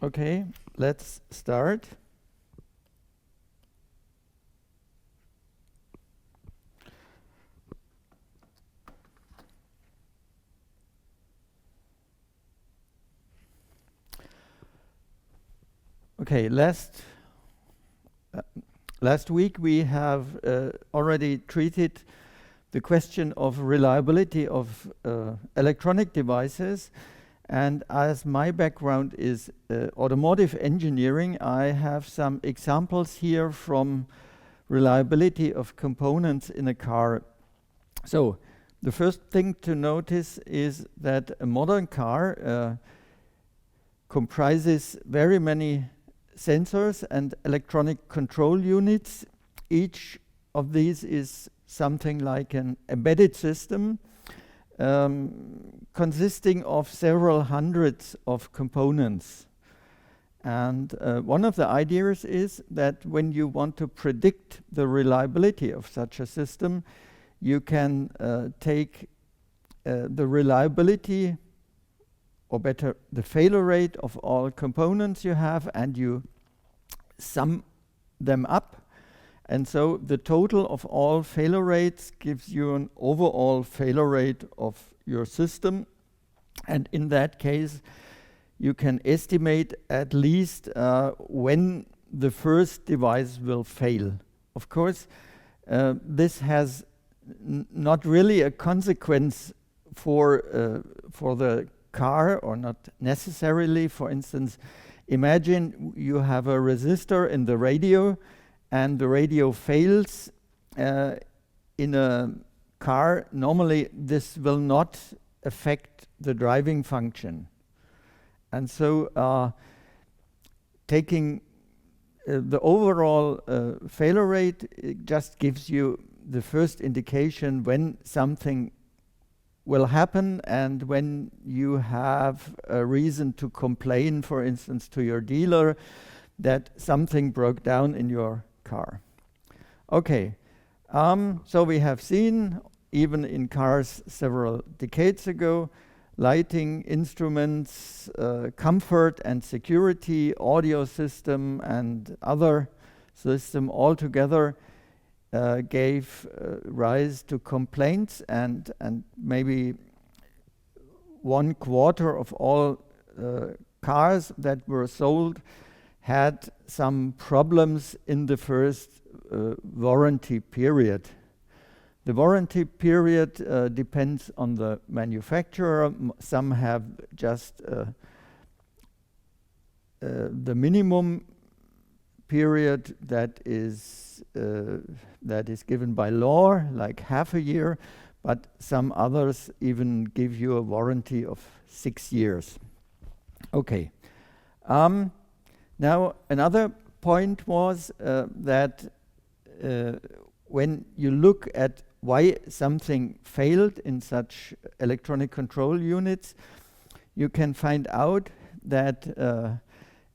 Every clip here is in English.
Okay, let's start. Okay, last week we have already treated the question of reliability of electronic devices, and as my background is automotive engineering, I have some examples here from reliability of components in a car. So the first thing to notice is that a modern car comprises very many sensors and electronic control units. Each of these is something like an embedded system consisting of several hundreds of components. And one of the ideas is that when you want to predict the reliability of such a system, you can take the reliability, or better, the failure rate of all components you have, and you sum them up. And so the total of all failure rates gives you an overall failure rate of your system. And in that case, you can estimate at least when the first device will fail. Of course, this has not really a consequence for the car, or not necessarily. For instance, imagine you have a resistor in the radio and the radio fails in a car. Normally this will not affect the driving function, and so taking the overall failure rate, it just gives you the first indication when something will happen and when you have a reason to complain, for instance, to your dealer that something broke down in your car. Okay, so we have seen, even in cars several decades ago, lighting, instruments, comfort and security, audio system and other system altogether gave rise to complaints, and maybe 1/4 of all cars that were sold had some problems in the first warranty period. The warranty period depends on the manufacturer. Some have just the minimum period that is given by law, like half a year, but some others even give you a warranty of 6 years. Okay. Now another point was that when you look at why something failed in such electronic control units, you can find out that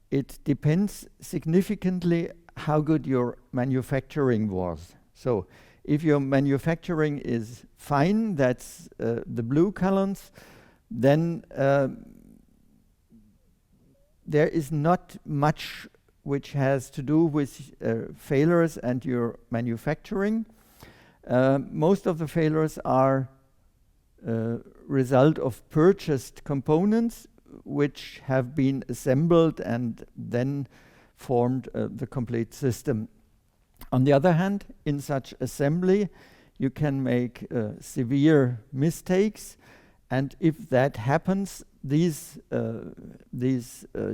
it depends significantly how good your manufacturing was. So if your manufacturing is fine, that's the blue columns, then there is not much which has to do with failures and your manufacturing. Most of the failures are result of purchased components which have been assembled and then formed the complete system. On the other hand, in such assembly, you can make severe mistakes, and if that happens, these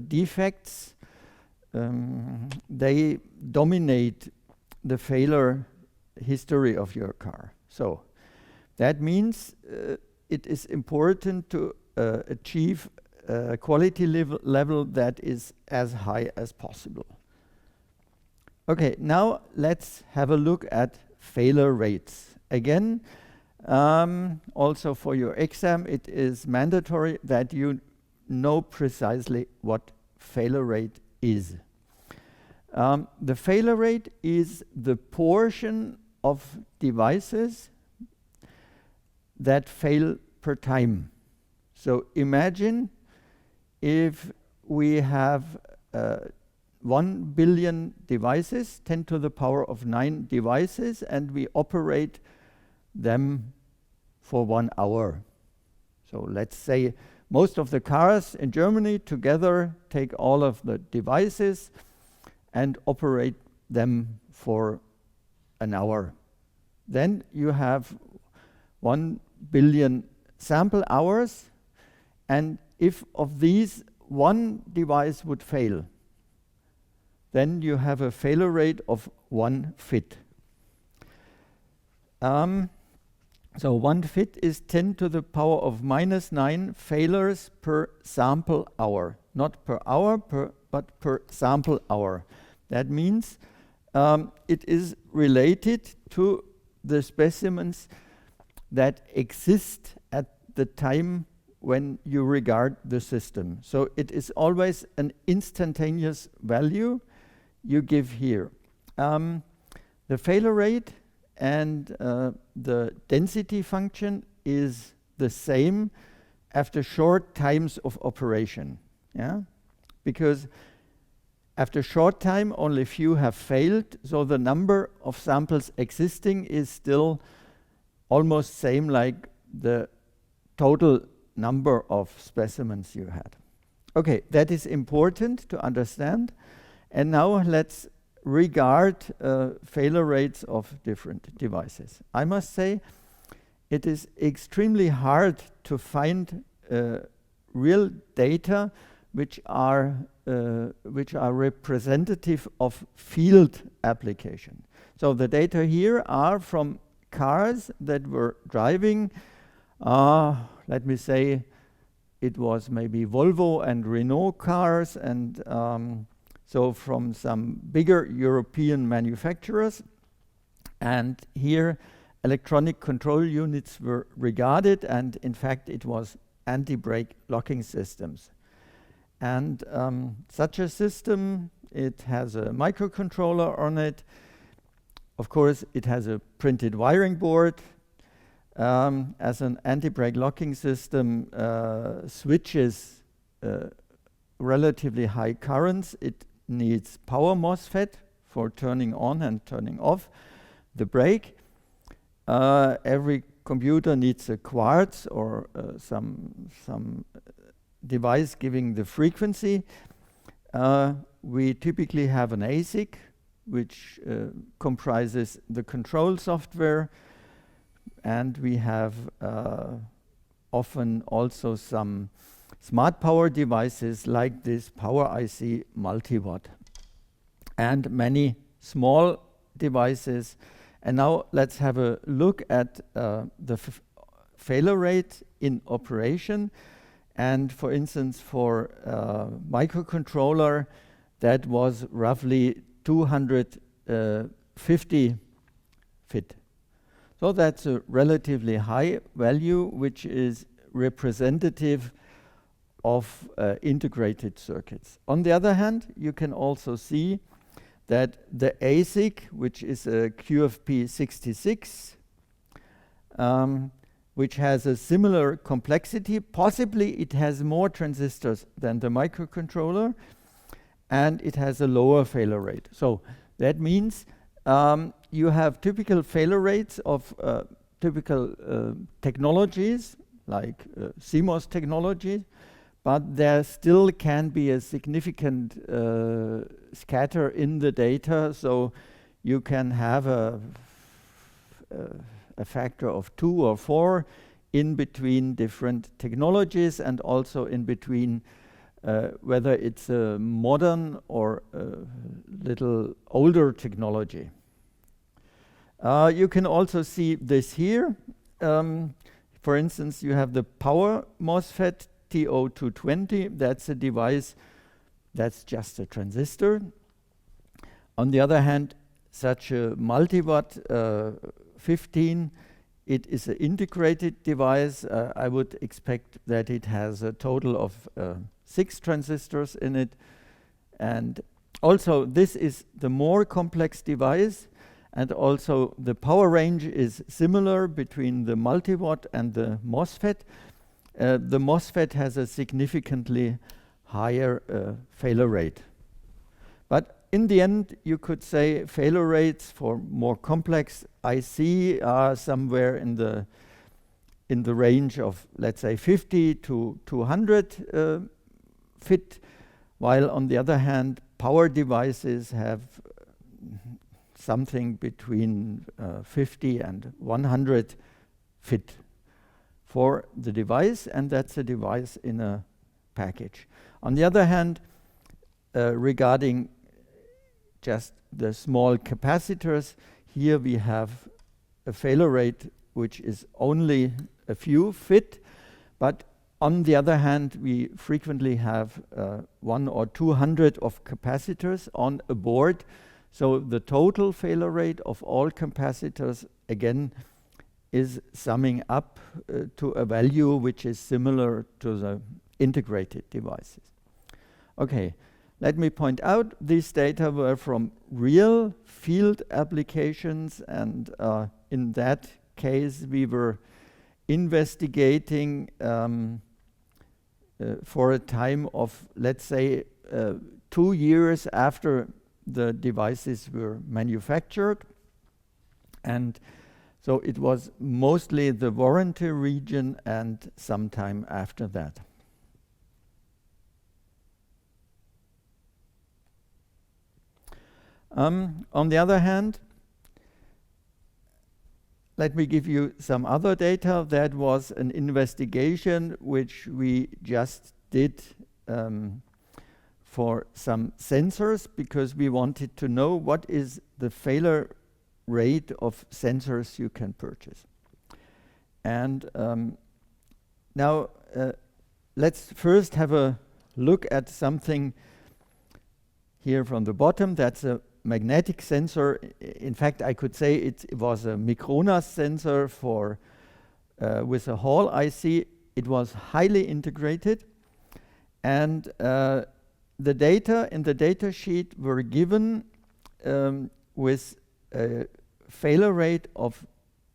defects they dominate the failure history of your car. So that means it is important to achieve a quality level that is as high as possible. Okay, now let's have a look at failure rates. Again, also for your exam, it is mandatory that you know precisely what failure rate is. The failure rate is the portion of devices that fail per time. So imagine if we have 1 billion devices, 10 to the power of 9 devices, and we operate them for 1 hour. So let's say most of the cars in Germany together take all of the devices and operate them for an hour. Then you have 1 billion sample hours, and if of these 1 device would fail, then you have a failure rate of 1 FIT. So 1 FIT is 10 to the power of -9 failures per sample hour. Not per hour, but per sample hour. That means it is related to the specimens that exist at the time when you regard the system. So it is always an instantaneous value you give here. The failure rate and the density function is the same after short times of operation. Yeah? Because after short time, only few have failed, so the number of samples existing is still almost same like the total number of specimens you had. Okay, that is important to understand. And now let's regard failure rates of different devices. I must say it is extremely hard to find real data which are representative of field application. So the data here are from cars that were driving, let me say, it was maybe Volvo and Renault cars, and so from some bigger European manufacturers. And here electronic control units were regarded, and in fact it was anti-brake locking systems. And such a system, it has a microcontroller on it. Of course, it has a printed wiring board. As an anti-brake locking system switches relatively high currents, it needs power MOSFET for turning on and turning off the brake. Every computer needs a quartz or some device giving the frequency. We typically have an ASIC, which comprises the control software, and we have often also some smart power devices like this Power IC multiwatt, and many small devices. And now let's have a look at the failure rate in operation. And for instance, for microcontroller, that was roughly 250 FIT. So that's a relatively high value, which is representative of integrated circuits. On the other hand, you can also see that the ASIC, which is a QFP66, which has a similar complexity, possibly it has more transistors than the microcontroller, and it has a lower failure rate. So that means you have typical failure rates of typical technologies, like CMOS technology, but there still can be a significant scatter in the data, so you can have a factor of 2 or 4 in between different technologies, and also in between whether it's a modern or a little older technology. You can also see this here. For instance, you have the power MOSFET TO220. That's a device that's just a transistor. On the other hand, such a multiwatt 15, it is an integrated device. I would expect that it has a total of 6 transistors in it. And also, this is the more complex device, and also the power range is similar between the multiwatt and the MOSFET. The MOSFET has a significantly higher failure rate. But in the end, you could say failure rates for more complex IC are somewhere in the range of, let's say, 50 to 200 fit, while on the other hand, power devices have something between 50 and 100 fit for the device, and that's a device in a package. On the other hand, regarding just the small capacitors, here we have a failure rate which is only a few fit, but on the other hand, we frequently have 100 or 200 of capacitors on a board. So the total failure rate of all capacitors, again, is summing up to a value which is similar to the integrated devices. Okay, let me point out these data were from real field applications, and in that case we were investigating for a time of, let's say, 2 years after the devices were manufactured. And so it was mostly the warranty region and some time after that. On the other hand, let me give you some other data. That was an investigation which we just did for some sensors, because we wanted to know what is the failure rate of sensors you can purchase. And now let's first have a look at something here from the bottom. That's a magnetic sensor. In fact, I could say it was a Micronas sensor for with a Hall IC. It was highly integrated, and the data in the data sheet were given with a failure rate of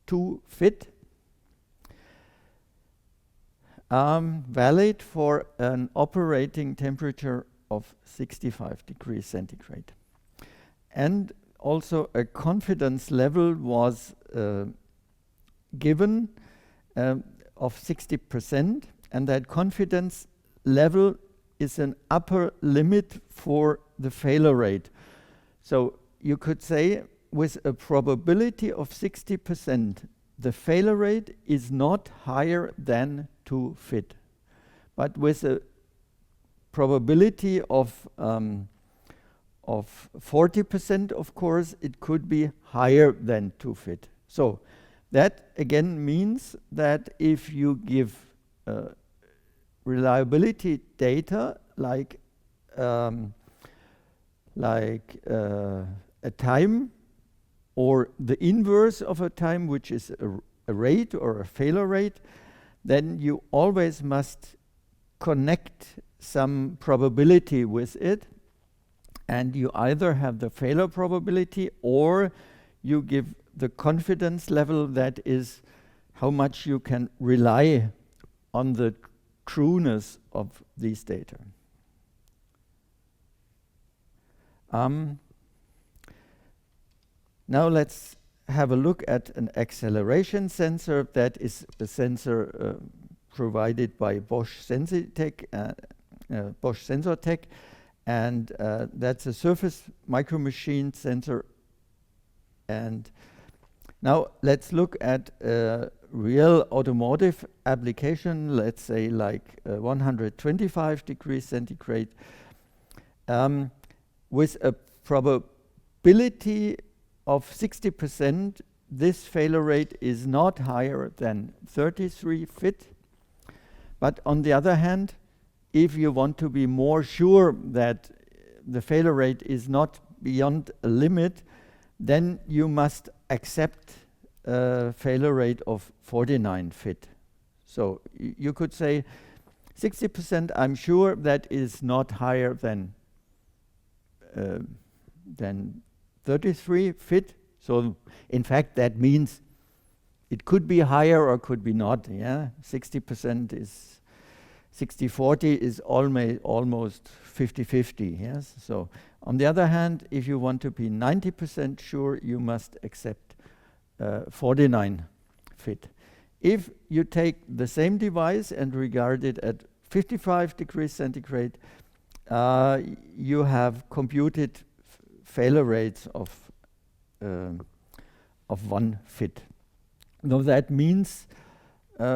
2 fit, valid for an operating temperature of 65 degrees centigrade. And also a confidence level was given of 60%, and that confidence level is an upper limit for the failure rate. So you could say with a probability of 60%, the failure rate is not higher than 2 fit. But with a probability of 40%, of course, it could be higher than 2 fit. So that again means that if you give reliability data like a time or the inverse of a time, which is a rate or a failure rate, then you always must connect some probability with it. And you either have the failure probability or you give the confidence level, that is how much you can rely on the trueness of these data. Now let's have a look at an acceleration sensor. That is a sensor provided by Bosch Sensitech, Bosch SensorTech. And that's a surface micromachine sensor. And now let's look at a real automotive application, let's say like 125 degrees centigrade, with a probability of 60%. This failure rate is not higher than 33 fit. But on the other hand, if you want to be more sure that the failure rate is not beyond a limit, then you must accept a failure rate of 49 fit. So you could say 60%, I'm sure that is not higher than 33 fit. So in fact, that means it could be higher or could be not. Yeah, 60% 60/40 is almost 50/50, yes? So on the other hand, if you want to be 90% sure, you must accept 49 fit. If you take the same device and regard it at 55 degrees centigrade, you have computed failure rates of 1 fit. Now that means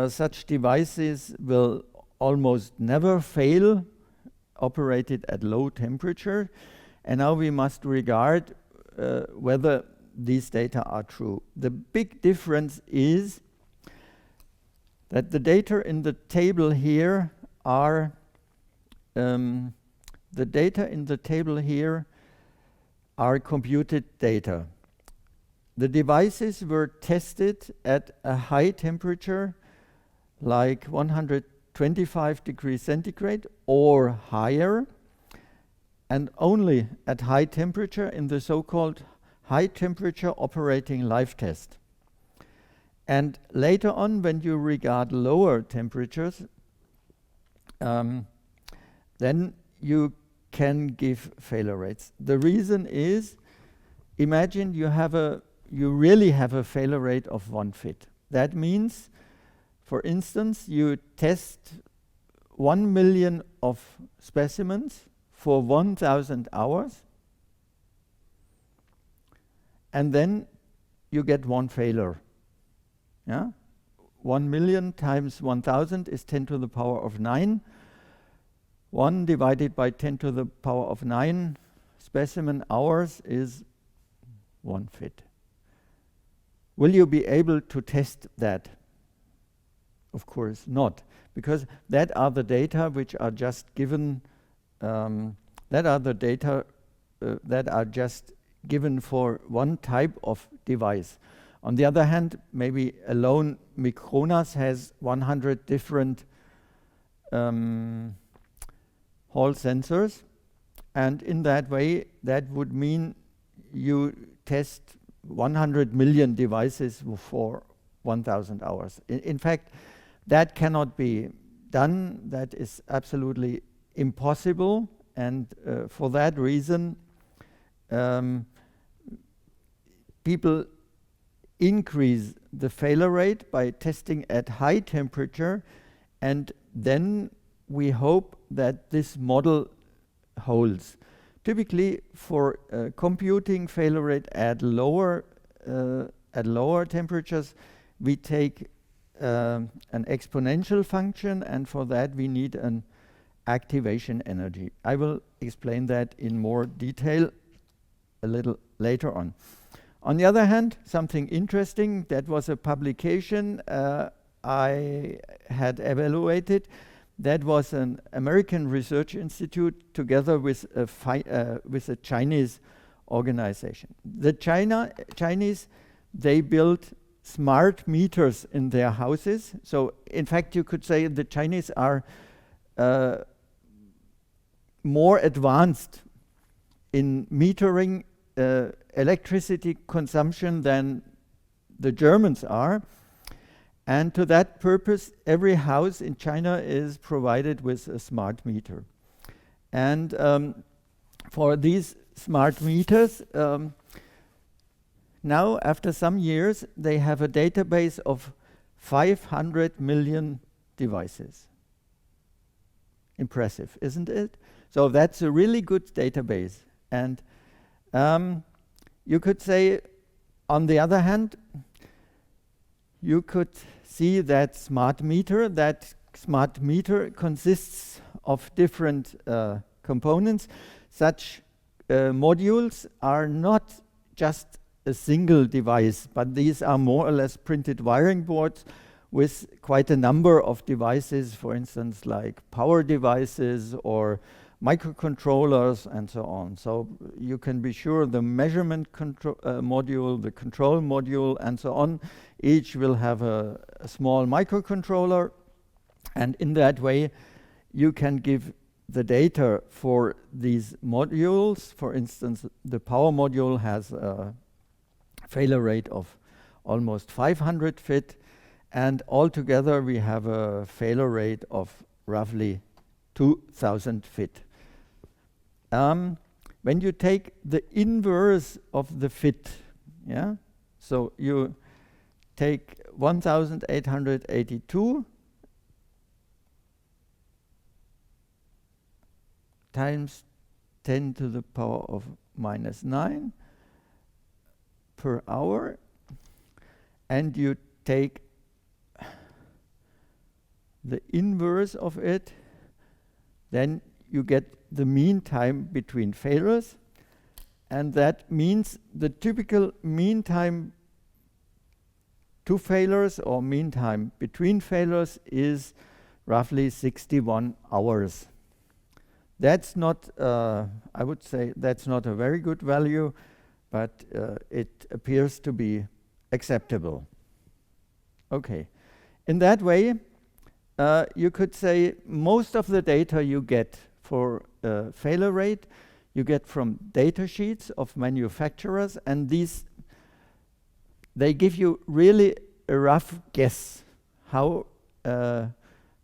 such devices will almost never fail, operated at low temperature. And now we must regard whether these data are true. The big difference is that the data in the table here are computed data. The devices were tested at a high temperature, like 125 degrees centigrade or higher, and only at high temperature in the so-called high temperature operating life test. And later on, when you regard lower temperatures, then you can give failure rates. The reason is, imagine you really have a failure rate of 1 fit. That means, for instance, you test 1 million of specimens for 1,000 hours, and then you get 1 failure. Yeah? 1 million times 1,000 is 10 to the power of 9. 1 divided by 10 to the power of 9 specimen hours is 1 fit. Will you be able to test that? Of course not, because that are the data which are just given. That are the data that are just given for one type of device. On the other hand, maybe alone Micronas has 100 different Hall sensors, and in that way, that would mean you test 100 million devices for 1,000 hours. In fact, that cannot be done. That is absolutely impossible, and for that reason, people increase the failure rate by testing at high temperature, and then we hope that this model holds. Typically, for computing failure rate at lower temperatures, we take an exponential function, and for that we need an activation energy. I will explain that in more detail a little later on. On the other hand, something interesting, that was a publication I had evaluated. That was an American research institute together with a Chinese organization. The Chinese, they built smart meters in their houses. So in fact, you could say the Chinese are more advanced in metering electricity consumption than the Germans are. And to that purpose, every house in China is provided with a smart meter. And for these smart meters, now after some years, they have a database of 500 million devices. Impressive, isn't it? So that's a really good database. And you could say, on the other hand, you could see that smart meter consists of different components. Such modules are not just a single device, but these are more or less printed wiring boards with quite a number of devices, for instance, like power devices or microcontrollers and so on. So you can be sure the measurement module, the control module, and so on, each will have a small microcontroller, and in that way you can give the data for these modules. For instance, the power module has a failure rate of almost 500 fit, and altogether we have a failure rate of roughly 2000 fit. When you take the inverse of the fit, yeah, so you take 1882 times 10 to the power of minus 9 per hour, and you take the inverse of it, then you get the mean time between failures, and that means the typical mean time to failures or mean time between failures is roughly 61 hours. That's not, I would say, that's not a very good value, but it appears to be acceptable. Okay. In that way, you could say most of the data you get for failure rate, you get from data sheets of manufacturers, and they give you really a rough guess how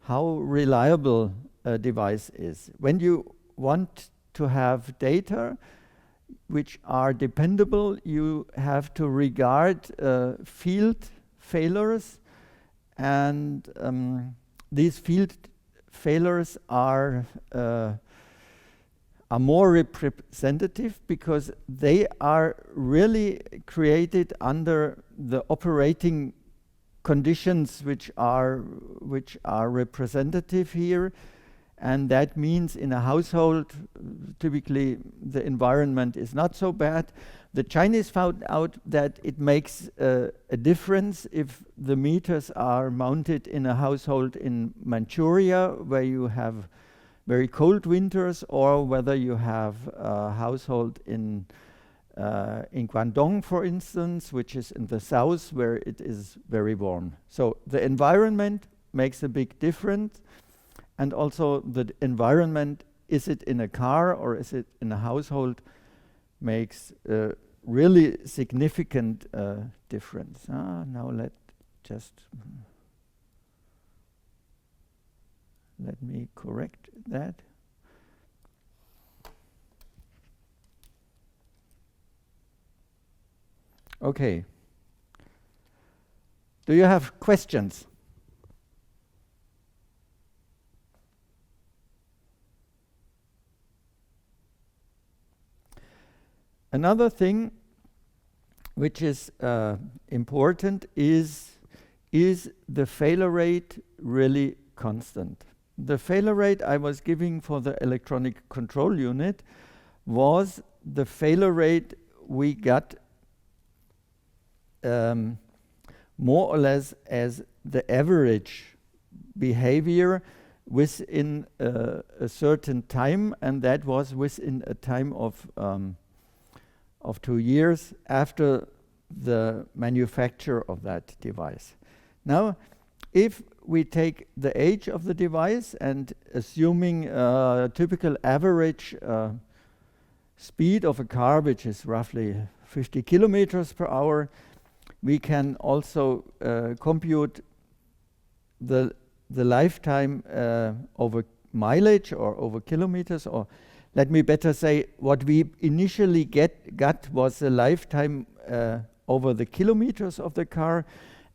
reliable a device is. When you want to have data which are dependable, you have to regard field failures, and these field failures are more representative because they are really created under the operating conditions which are representative here, and that means in a household typically the environment is not so bad. The Chinese found out that it makes a difference if the meters are mounted in a household in Manchuria, where you have very cold winters, or whether you have a household in Guangdong, for instance, which is in the south, where it is very warm. So the environment makes a big difference, and also the environment, is it in a car or is it in a household, makes a really significant difference. Now let me correct that. Okay. Do you have questions? Another thing which is important is the failure rate really constant? The failure rate I was giving for the electronic control unit was the failure rate we got more or less as the average behavior within a certain time, and that was within a time of 2 years after the manufacture of that device. Now, if we take the age of the device and assuming a typical average speed of a car, which is roughly 50 kilometers per hour, we can also compute the lifetime over mileage or over kilometers, or let me better say what we initially got was the lifetime over the kilometers of the car,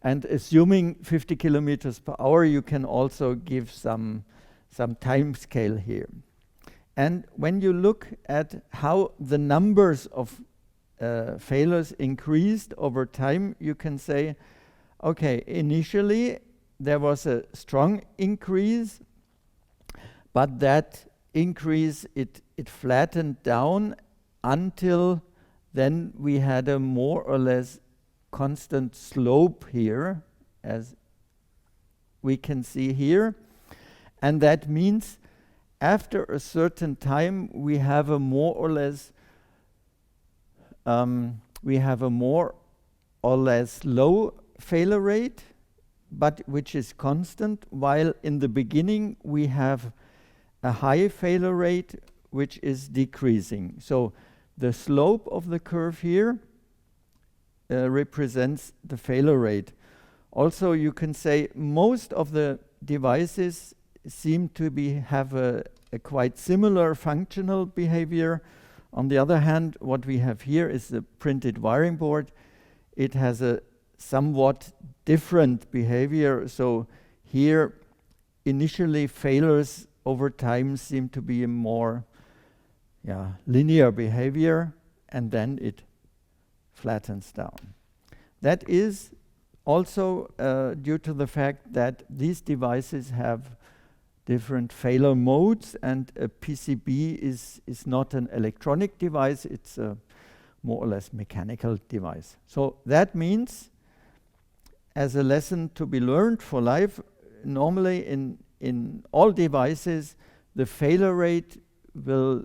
and assuming 50 kilometers per hour, you can also give some time scale here. And when you look at how the numbers of failures increased over time, you can say, okay, initially there was a strong increase, but that increase, it flattened down until then we had a more or less constant slope here, as we can see here. And that means after a certain time we have a more or less low failure rate, but which is constant, while in the beginning we have a high failure rate which is decreasing. So the slope of the curve here represents the failure rate. Also, you can say most of the devices seem to have a quite similar functional behavior. On the other hand, what we have here is the printed wiring board. It has a somewhat different behavior. So here, initially, failures over time seem to be a more linear behavior, and then it flattens down. That is also due to the fact that these devices have different failure modes, and a PCB is not an electronic device, it's a more or less mechanical device. So that means, as a lesson to be learned for life, normally in all devices, the failure rate will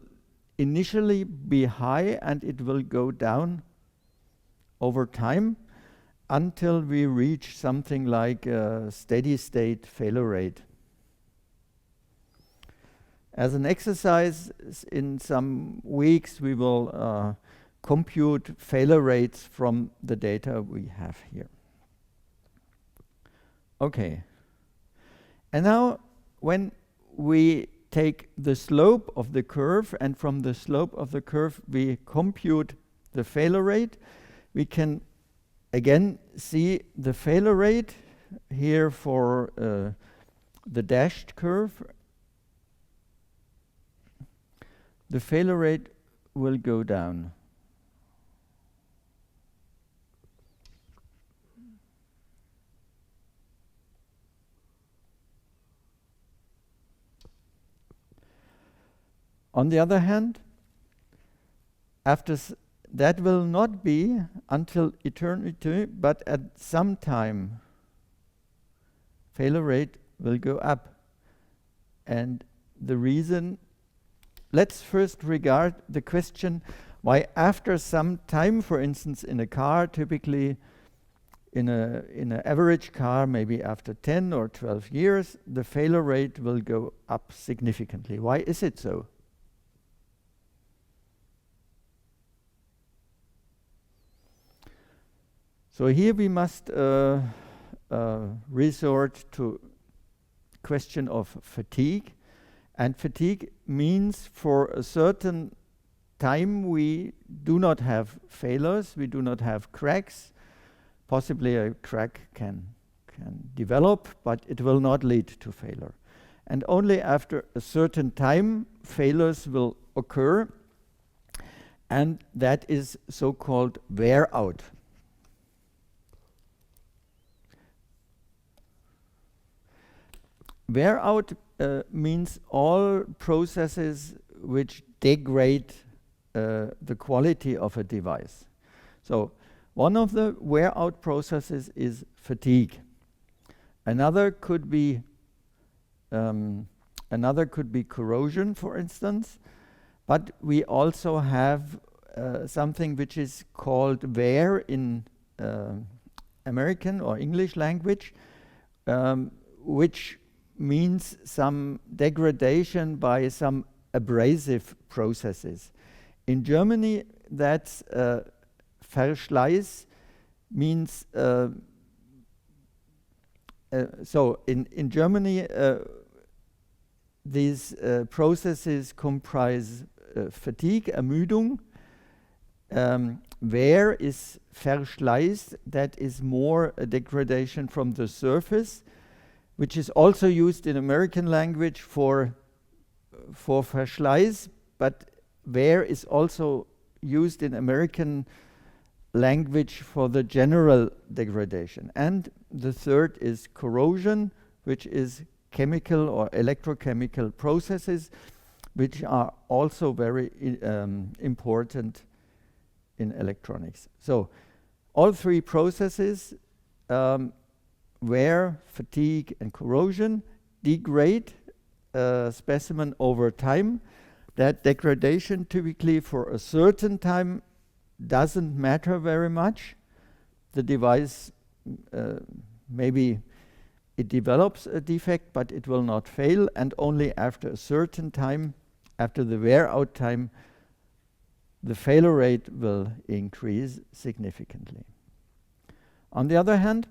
initially be high and it will go down over time until we reach something like a steady state failure rate. As an exercise, in some weeks we will compute failure rates from the data we have here. Okay. And now when we take the slope of the curve, and from the slope of the curve we compute the failure rate, we can again see the failure rate here for the dashed curve. The failure rate will go down. On the other hand, that will not be until eternity, but at some time, failure rate will go up. And the reason, let's first regard the question why after some time, for instance, in a car, typically in an average car, maybe after 10 or 12 years, the failure rate will go up significantly. Why is it so? So here we must resort to question of fatigue. And fatigue means for a certain time we do not have failures, we do not have cracks. Possibly a crack can develop, but it will not lead to failure. And only after a certain time failures will occur, and that is so-called wear out. Wear out means all processes which degrade the quality of a device. So one of the wear out processes is fatigue. Another could be corrosion, for instance, but we also have something which is called wear in American or English language, which means some degradation by some abrasive processes. In Germany, that's Verschleiß means, so in Germany, these processes comprise fatigue, Ermüdung. Wear is Verschleiß, that is more a degradation from the surface, which is also used in American language for Verschleiß, but wear is also used in American language for the general degradation. And the third is corrosion, which is chemical or electrochemical processes, which are also very important in electronics. So all three processes, wear, fatigue, and corrosion, degrade a specimen over time. That degradation typically for a certain time doesn't matter very much. The device, maybe it develops a defect, but it will not fail, and only after a certain time, after the wear out time, the failure rate will increase significantly. On the other hand,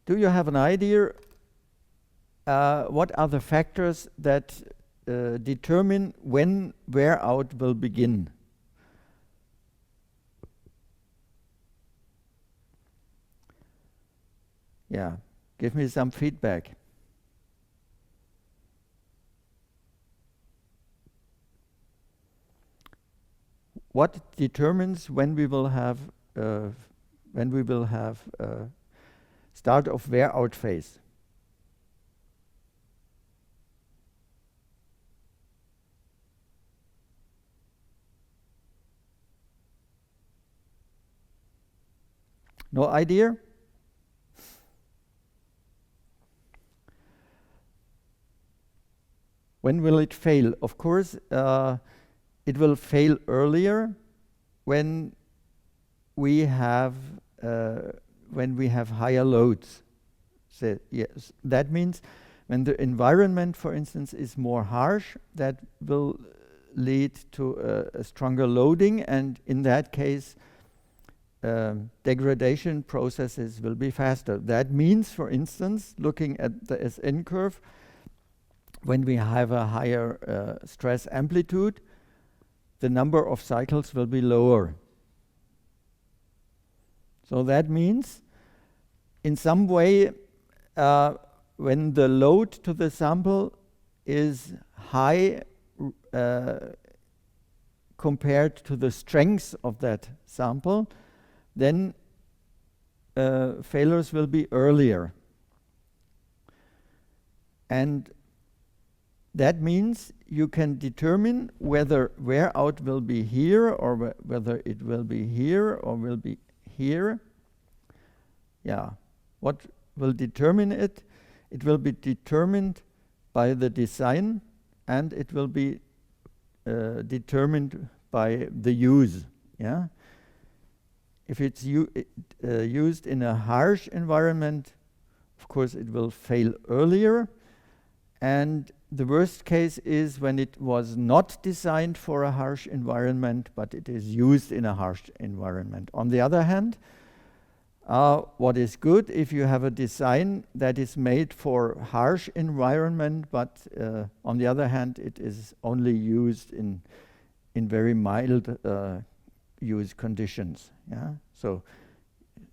Do you have an idea what are the factors that determine when wear out will begin? Yeah, give me some feedback. What determines when we will have start of wear out phase? No idea? When will it fail? Of course, it will fail earlier when we have higher loads. So, yes, that means when the environment, for instance, is more harsh, that will lead to a stronger loading, and in that case, degradation processes will be faster. That means, for instance, looking at the SN curve, when we have a higher stress amplitude, the number of cycles will be lower. So that means, in some way, when the load to the sample is high compared to the strength of that sample, then failures will be earlier. And that means you can determine whether wear out will be here or whether it will be here or will be here. Yeah. What will determine it? It will be determined by the design, and it will be determined by the use. Yeah. If it's used in a harsh environment, of course it will fail earlier. And the worst case is when it was not designed for a harsh environment, but it is used in a harsh environment. On the other hand, what is good if you have a design that is made for harsh environment, but on the other hand, it is only used in very mild use conditions. Yeah. So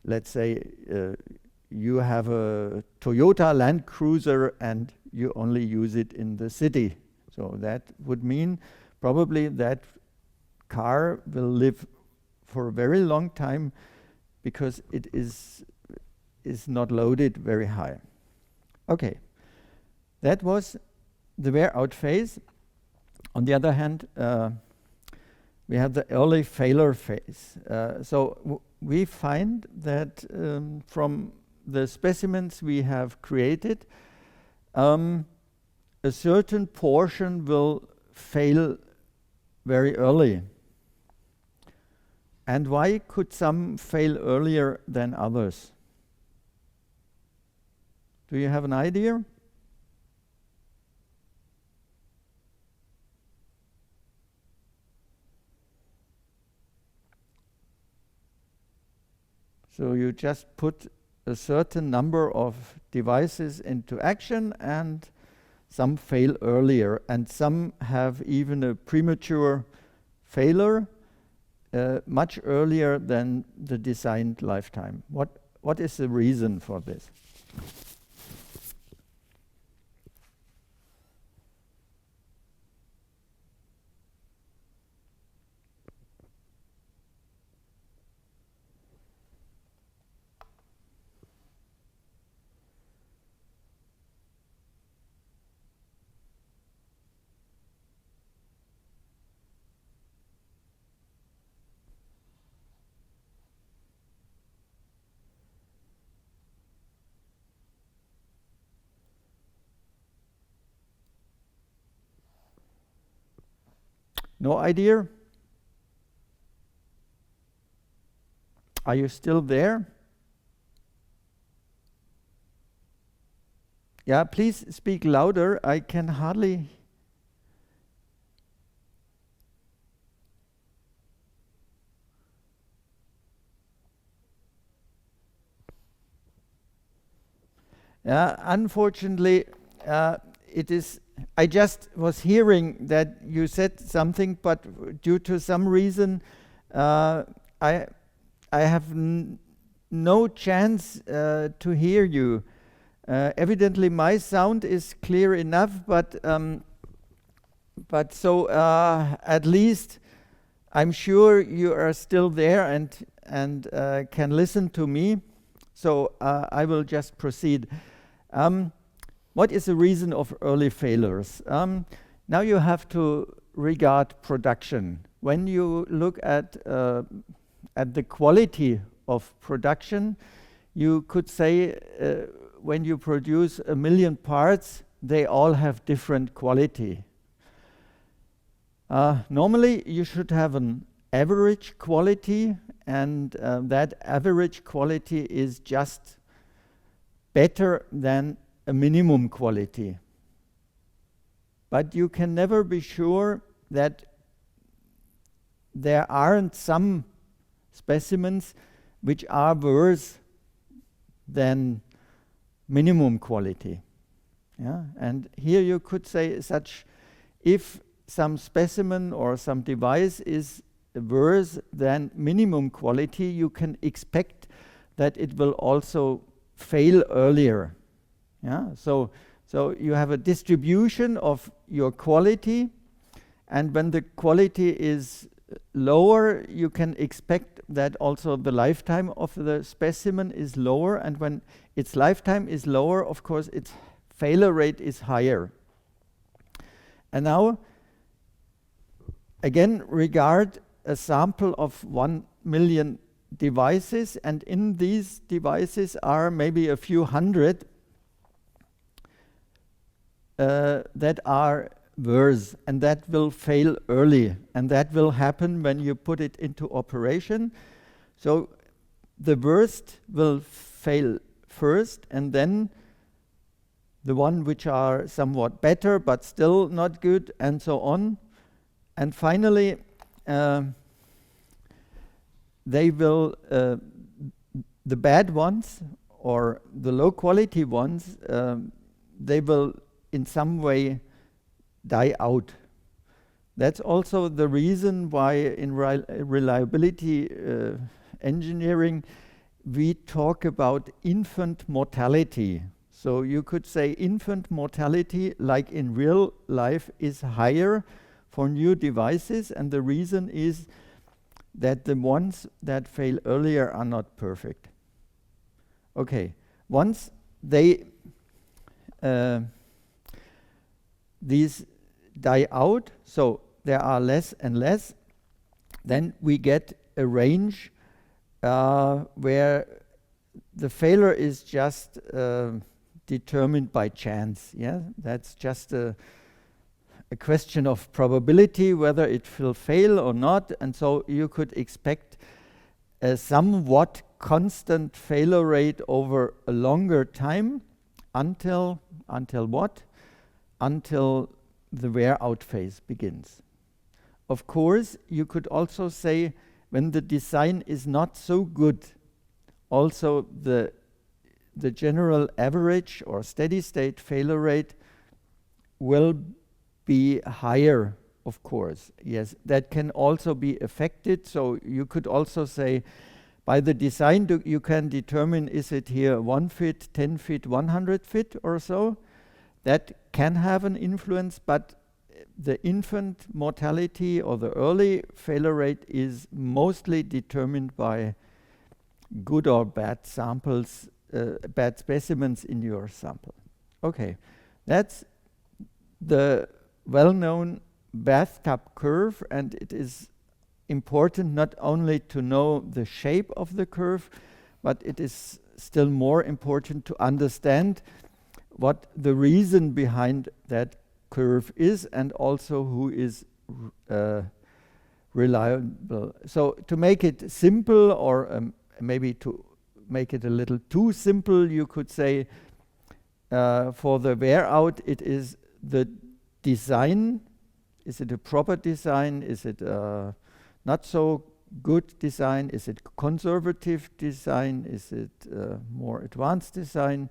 let's say you have a Toyota Land Cruiser and you only use it in the city. So that would mean probably that car will live for a very long time because it is not loaded very high. Okay, that was the wear out phase. On the other hand, we have the early failure phase. So we find that from the specimens we have created, a certain portion will fail very early. And why could some fail earlier than others? Do you have an idea? So you just put a certain number of devices into action and some fail earlier, and some have even a premature failure much earlier than the designed lifetime. What is the reason for this? No idea? Are you still there? Yeah, please speak louder. I can hardly. Unfortunately, it is. I just was hearing that you said something, but due to some reason, I have no chance to hear you. Evidently, my sound is clear enough, but so at least I'm sure you are still there and can listen to me. So I will just proceed. What is the reason of early failures? Now you have to regard production. When you look at the quality of production, you could say when you produce 1 million parts, they all have different quality. Normally, you should have an average quality, and that average quality is just better than a minimum quality. But you can never be sure that there aren't some specimens which are worse than minimum quality. Yeah? And here you could say such, if some specimen or some device is worse than minimum quality, you can expect that it will also fail earlier. Yeah? So you have a distribution of your quality, and when the quality is lower, you can expect that also the lifetime of the specimen is lower, and when its lifetime is lower, of course, its failure rate is higher. And now, again, regard a sample of 1 million devices, and in these devices are maybe a few hundred that are worse, and that will fail early, and that will happen when you put it into operation. So the worst will fail first, and then the one which are somewhat better but still not good, and so on. And finally, they will, the bad ones or the low quality ones, they will in some way die out. That's also the reason why in reliability engineering we talk about infant mortality. So you could say infant mortality, like in real life, is higher for new devices, and the reason is that the ones that fail earlier are not perfect. Okay, once they these die out, so there are less and less, then we get a range where the failure is just determined by chance. Yeah, that's just a question of probability whether it will fail or not, and so you could expect a somewhat constant failure rate over a longer time until what? Until the wear out phase begins. Of course, you could also say when the design is not so good, also the general average or steady state failure rate will be higher, of course. Yes, that can also be affected. So you could also say by the design you can determine, is it here 1 fit, 10 fit, 100 fit or so. That can have an influence, but the infant mortality or the early failure rate is mostly determined by good or bad samples, bad specimens in your sample. Okay, that's the well-known bathtub curve, and it is important not only to know the shape of the curve, but it is still more important to understand what the reason behind that curve is, and also who is reliable. So to make it simple, or maybe to make it a little too simple, you could say for the wear out, it is the design. Is it a proper design? Is it not so good design? Is it conservative design? Is it more advanced design?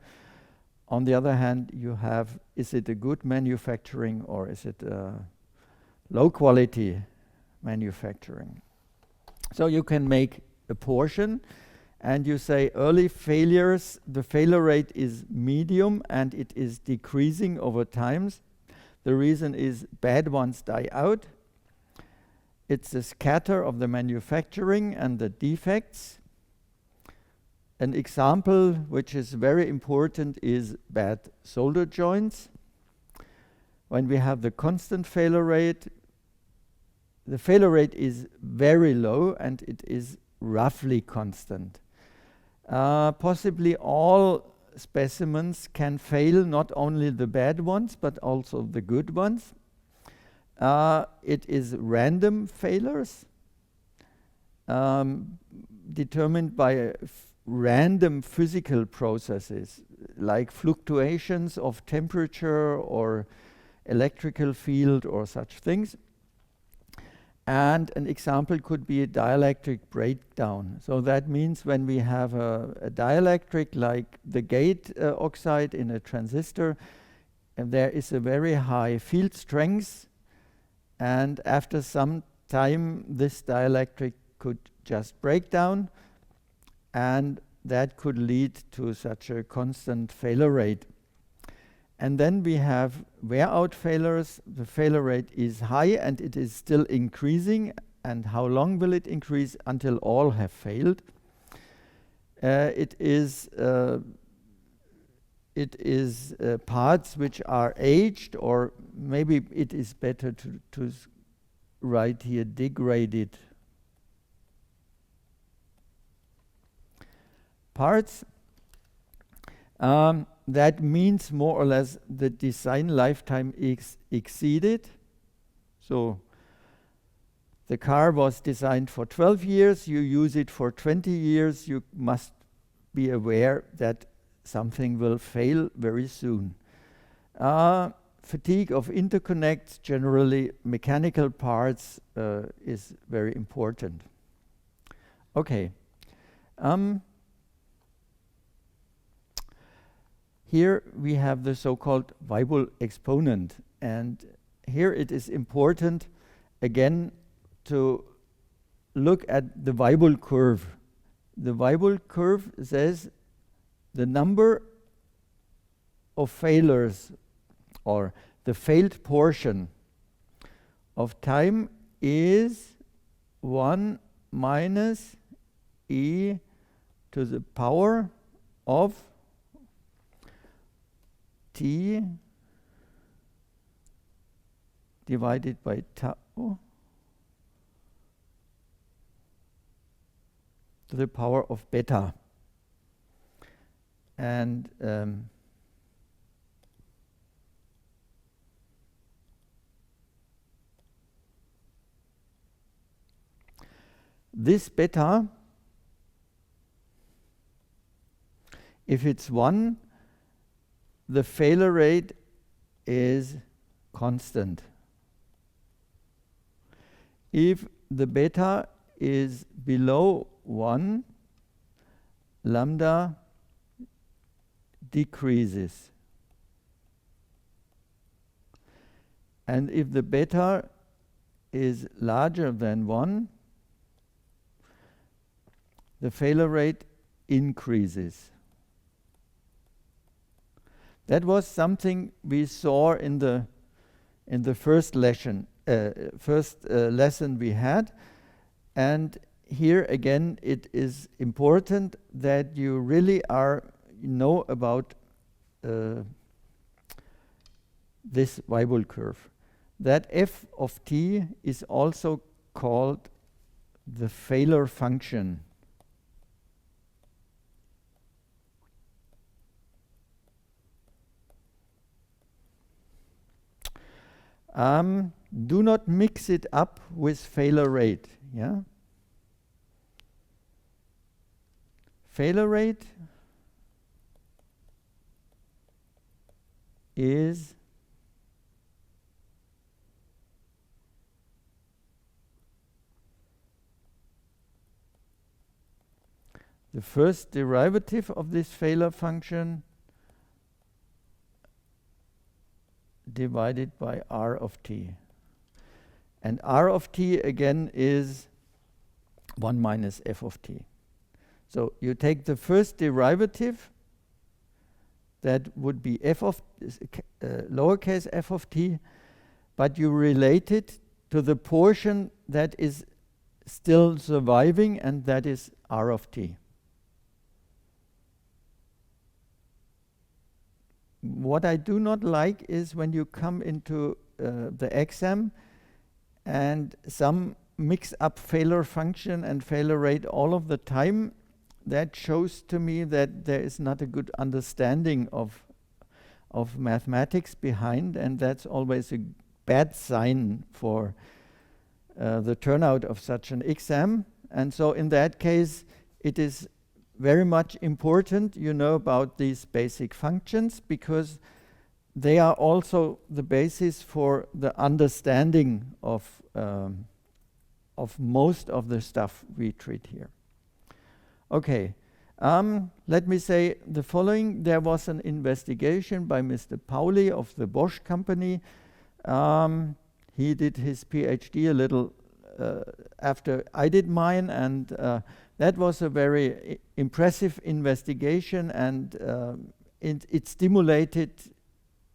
on the other hand, you have, is it a good manufacturing or is it low quality manufacturing? So you can make a portion and you say early failures, the failure rate is medium and it is decreasing over time. The reason is bad ones die out. It's a scatter of the manufacturing and the defects. An example which is very important is bad solder joints. When we have the constant failure rate, the failure rate is very low and it is roughly constant. Possibly all specimens can fail, not only the bad ones, but also the good ones. It is random failures determined by random physical processes like fluctuations of temperature or electrical field or such things. And an example could be a dielectric breakdown. So that means when we have a dielectric like the gate oxide in a transistor, and there is a very high field strength, and after some time this dielectric could just break down, and that could lead to such a constant failure rate. And then we have wear-out failures. The failure rate is high and it is still increasing. And how long will it increase? Until all have failed. It is parts which are aged, or maybe it is better to write here degraded parts. That means more or less the design lifetime is exceeded. So the car was designed for 12 years, you use it for 20 years, you must be aware that something will fail very soon. Fatigue of interconnects, generally mechanical parts, is very important. Okay. Here we have the so-called Weibull exponent, and here it is important again to look at the Weibull curve. The Weibull curve says the number of failures, or the failed portion of time, is 1 minus e to the power of t divided by tau to the power of beta. And this beta, if it's 1, the failure rate is constant. If the beta is below 1, lambda decreases. And if the beta is larger than 1, the failure rate increases. That was something we saw in the first lesson we had, and here again it is important that you really know about this Weibull curve. That f of t is also called the failure function. Do not mix it up with failure rate. Yeah. Failure rate is the first derivative of this failure function divided by R of t. And R of t again is 1 minus f of t. So you take the first derivative, that would be f of lowercase f of t, but you relate it to the portion that is still surviving, and that is R of t. What I do not like is when you come into the exam and some mix up failure function and failure rate all of the time. That shows to me that there is not a good understanding of mathematics behind, and that's always a bad sign for the turnout of such an exam. And so in that case, it is very much important you know about these basic functions, because they are also the basis for the understanding of most of the stuff we treat here. Okay, let me say the following. There was an investigation by Mr. Pauli of the Bosch company. He did his PhD a little after I did mine, and that was a very impressive investigation, and it stimulated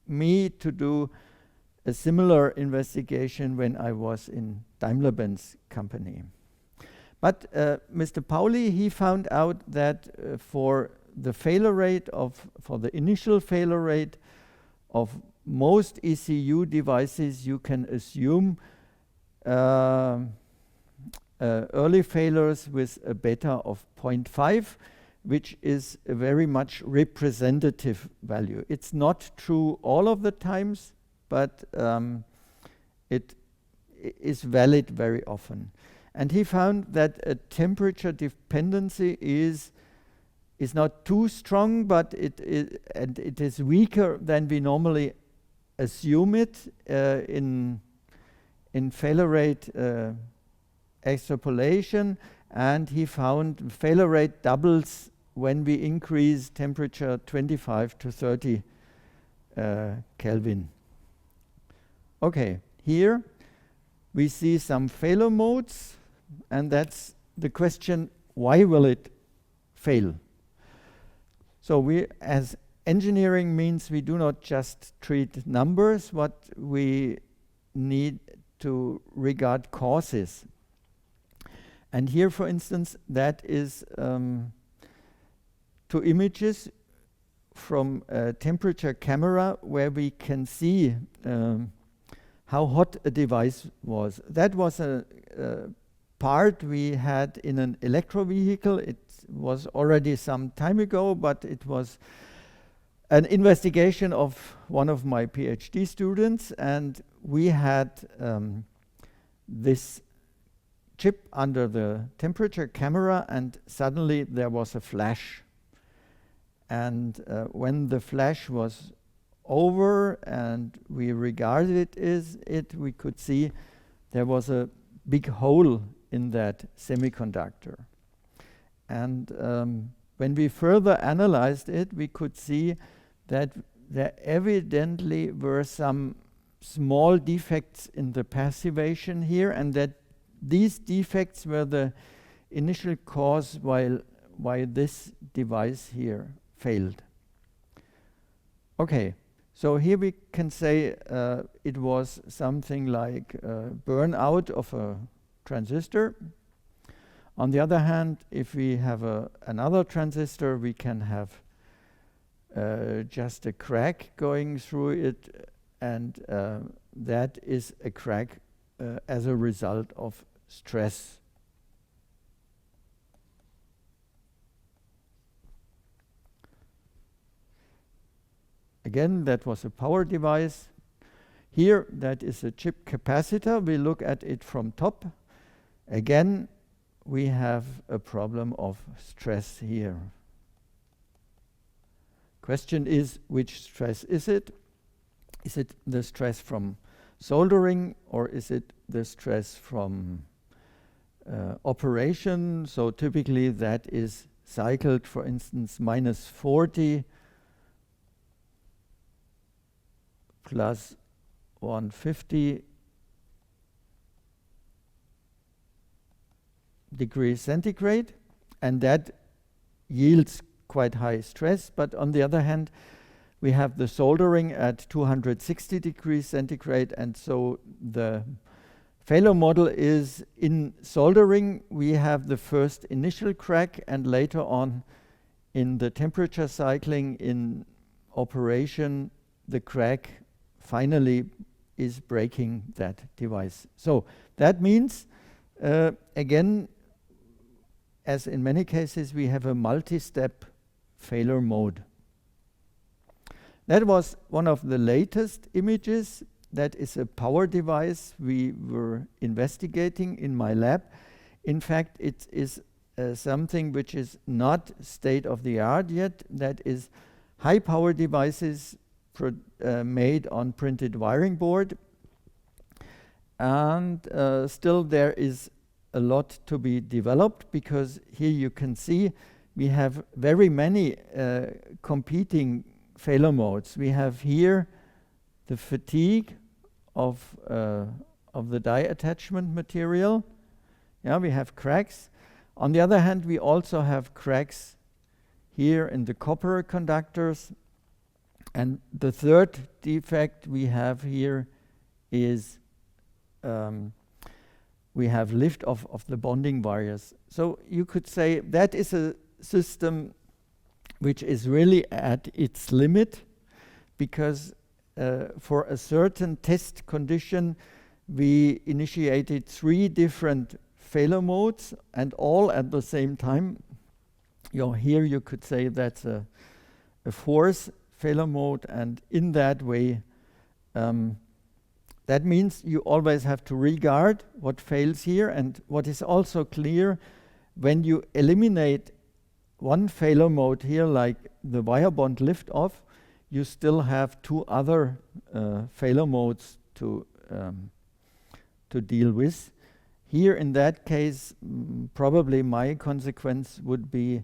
me to do a similar investigation when I was in Daimler-Benz company. But Mr. Pauli, he found out that for the failure rate for the initial failure rate of most ECU devices, you can assume early failures with a beta of 0.5, which is a very much representative value. It's not true all of the times, but it is valid very often. And he found that a temperature dependency is not too strong, but it is weaker than we normally assume it in failure rate extrapolation. And he found failure rate doubles when we increase temperature 25 to 30 Kelvin. Okay, here we see some failure modes, and that's the question, why will it fail? So we, as engineering means, we do not just treat numbers, but we need to regard causes. And here, for instance, that is 2 images from a temperature camera where we can see how hot a device was. That was a part we had in an electro vehicle. It was already some time ago, but it was an investigation of one of my PhD students, and we had this chip under the temperature camera, and suddenly there was a flash. And when the flash was over and we regarded it, we could see there was a big hole in that semiconductor. And when we further analyzed it, we could see that there evidently were some small defects in the passivation here, and that these defects were the initial cause why this device here failed. Okay, so here we can say it was something like burnout of a transistor. On the other hand, if we have another transistor, we can have just a crack going through it, and that is a crack as a result of stress. Again, that was a power device. Here, that is a chip capacitor. We look at it from top. Again, we have a problem of stress here. Question is, which stress is it? Is it the stress from soldering, or is it the stress from operation? So typically that is cycled, for instance, -40 plus 150 degrees centigrade, and that yields quite high stress. But on the other hand, we have the soldering at 260 degrees centigrade, and so the failure model is in soldering we have the first initial crack, and later on in the temperature cycling in operation the crack finally is breaking that device. So that means again, as in many cases, we have a multi-step failure mode. That was one of the latest images. That is a power device we were investigating in my lab. In fact, it is something which is not state-of-the-art yet. That is high power devices made on printed wiring board. And still there is a lot to be developed, because here you can see we have very many competing failure modes. We have here the fatigue of the die attachment material. Yeah, we have cracks. On the other hand, we also have cracks here in the copper conductors. And the third defect we have here is we have lift of the bonding wires. So you could say that is a system which is really at its limit, because for a certain test condition we initiated 3 different failure modes, and all at the same time. Here you could say that's a force failure mode, and in that way that means you always have to regard what fails here. And what is also clear, when you eliminate one failure mode here, like the wire bond lift off, you still have 2 other failure modes to deal with. Here in that case, probably my consequence would be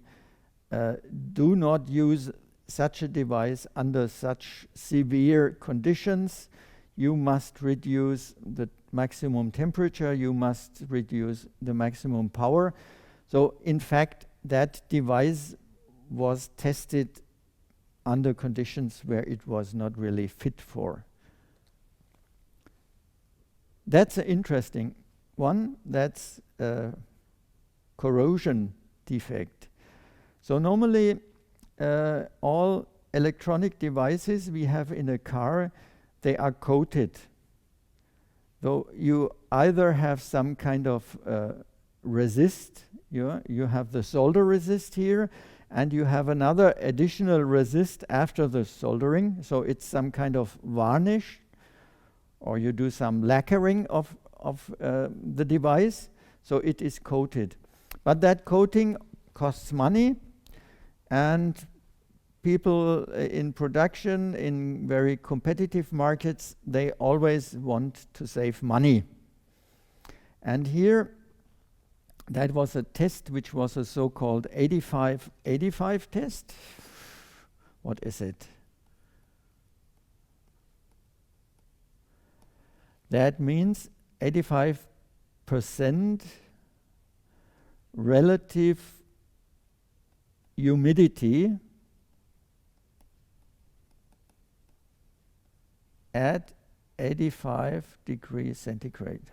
do not use such a device under such severe conditions. You must reduce the maximum temperature, you must reduce the maximum power. So in fact, that device was tested under conditions where it was not really fit for. That's an interesting one. That's a corrosion defect. So normally all electronic devices we have in a car, they are coated. Though you either have some kind of resist, you have the solder resist here, and you have another additional resist after the soldering. So it's some kind of varnish, or you do some lacquering of the device, so it is coated. But that coating costs money, and people in production, in very competitive markets, they always want to save money. And here, that was a test which was a so-called 85-85 test. What is it? That means 85% relative humidity at 85 degrees centigrade.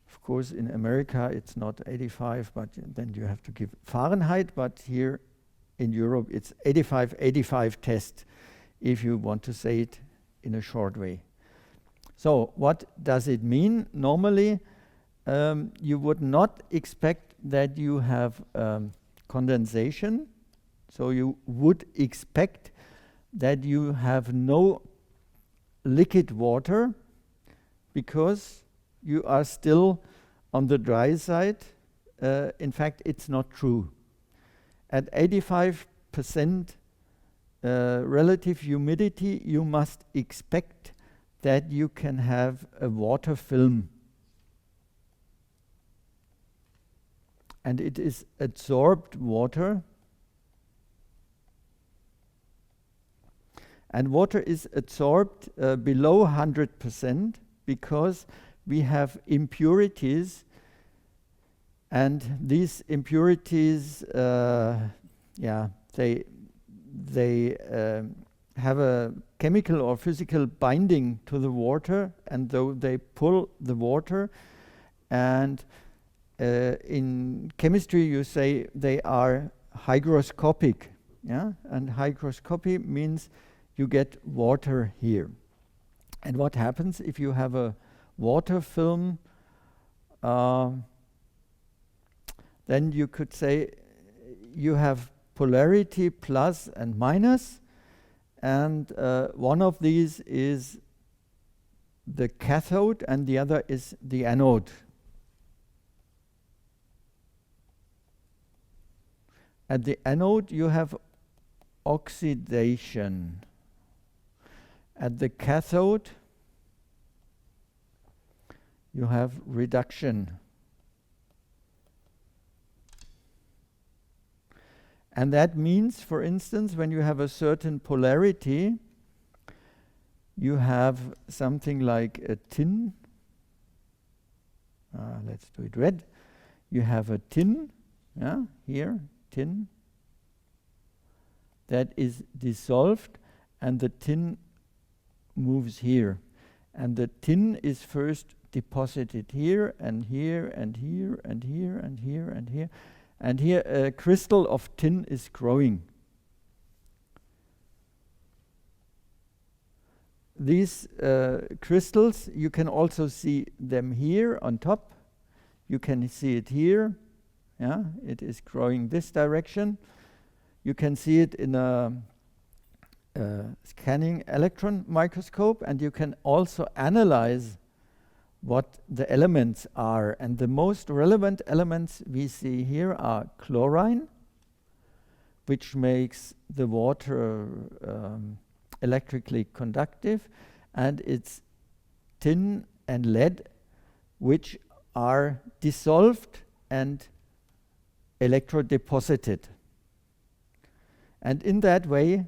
Of course, in America it's not 85, but then you have to give Fahrenheit, but here in Europe it's 85-85 test, if you want to say it in a short way. So what does it mean? Normally, you would not expect that you have condensation. So you would expect that you have no liquid water, because you are still on the dry side. In fact, it's not true. At 85% relative humidity, you must expect that you can have a water film. And it is adsorbed water. And water is adsorbed below 100% because we have impurities, and these impurities, they have a chemical or physical binding to the water, and though they pull the water, and in chemistry you say they are hygroscopic, yeah, and hygroscopy means you get water here. And what happens if you have a water film? Then you could say you have polarity plus and minus, and one of these is the cathode and the other is the anode. At the anode you have oxidation. At the cathode you have reduction. And that means, for instance, when you have a certain polarity, you have something like a tin. Let's do it red. You have a tin, yeah, here, tin, that is dissolved, and the tin moves here. And the tin is first deposited here, and here, and here, and here, and here, and here. And here a crystal of tin is growing. These crystals, you can also see them here on top. You can see it here. Yeah, it is growing this direction. You can see it in a scanning electron microscope, and you can also analyze what the elements are. And the most relevant elements we see here are chlorine, which makes the water electrically conductive, and it's tin and lead, which are dissolved and electrodeposited. And in that way,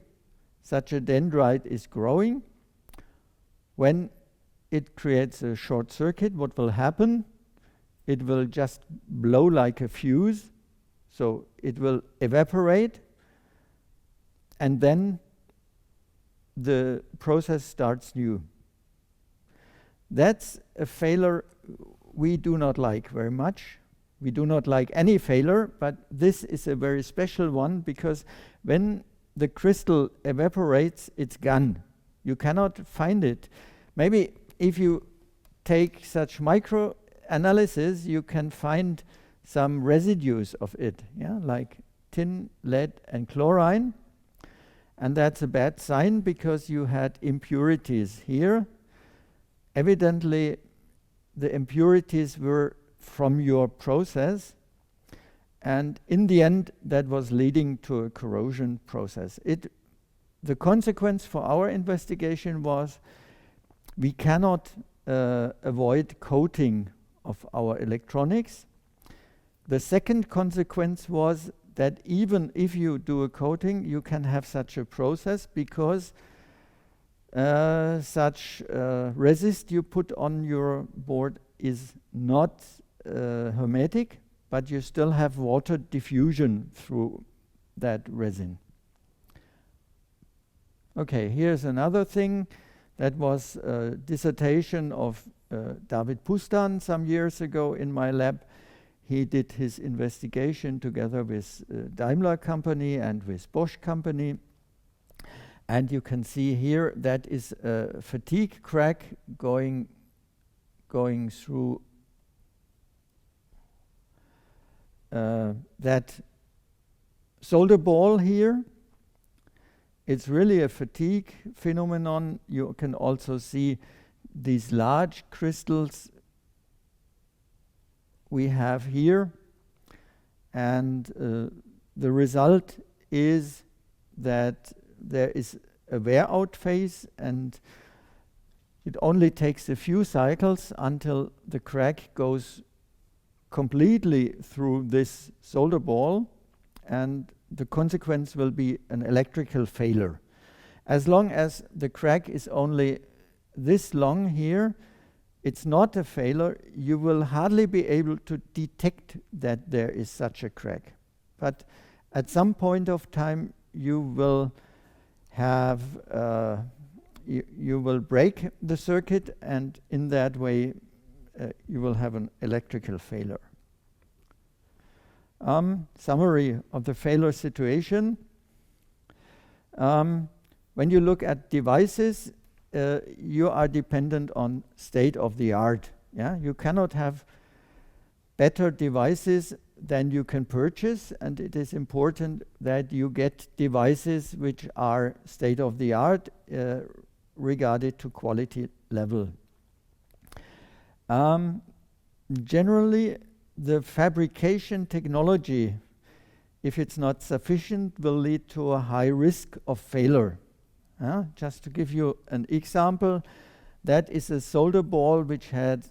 such a dendrite is growing. When it creates a short circuit, what will happen? It will just blow like a fuse, so it will evaporate, and then the process starts new. That's a failure we do not like very much. We do not like any failure, but this is a very special one, because when the crystal evaporates, it's gone. You cannot find it. Maybe if you take such micro analysis, you can find some residues of it, yeah, like tin, lead, and chlorine. And that's a bad sign, because you had impurities here. Evidently, the impurities were from your process, and in the end, that was leading to a corrosion process. The consequence for our investigation was we cannot avoid coating of our electronics. The second consequence was that even if you do a coating, you can have such a process, because such resist you put on your board is not hermetic, but you still have water diffusion through that resin. Okay, here's another thing. That was a dissertation of David Pustan some years ago in my lab. He did his investigation together with Daimler company and with Bosch company. And you can see here that is a fatigue crack going through that solder ball here. It's really a fatigue phenomenon. You can also see these large crystals we have here. And the result is that there is a wear out phase, and it only takes a few cycles until the crack goes completely through this solder ball, and the consequence will be an electrical failure. As long as the crack is only this long here, it's not a failure. You will hardly be able to detect that there is such a crack. But at some point of time, you will have you will break the circuit, and in that way you will have an electrical failure. Summary of the failure situation. When you look at devices, you are dependent on state of the art. Yeah, you cannot have better devices than you can purchase, and it is important that you get devices which are state of the art regarded to quality level. Generally, the fabrication technology, if it's not sufficient, will lead to a high risk of failure. Just to give you an example, that is a solder ball which had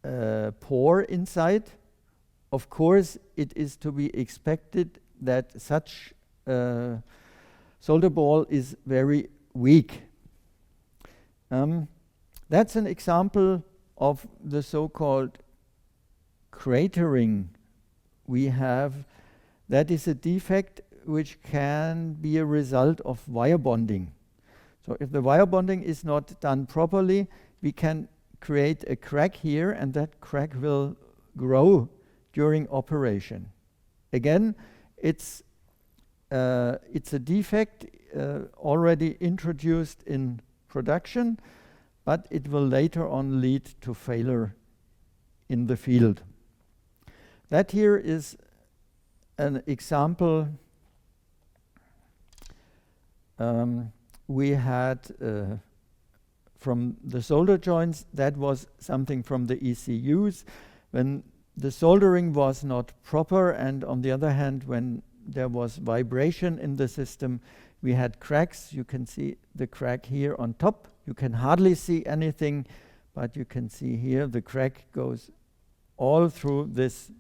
a pore inside. Of course, it is to be expected that such a solder ball is very weak. That's an example of the so-called cratering we have. That is a defect which can be a result of wire bonding. So if the wire bonding is not done properly, we can create a crack here, and that crack will grow during operation. Again, it's a defect already introduced in production, but it will later on lead to failure in the field. That here is an example. We had from the solder joints, that was something from the ECUs, when the soldering was not proper, and on the other hand, when there was vibration in the system, we had cracks. You can see the crack here on top. You can hardly see anything, but you can see here the crack goes all through this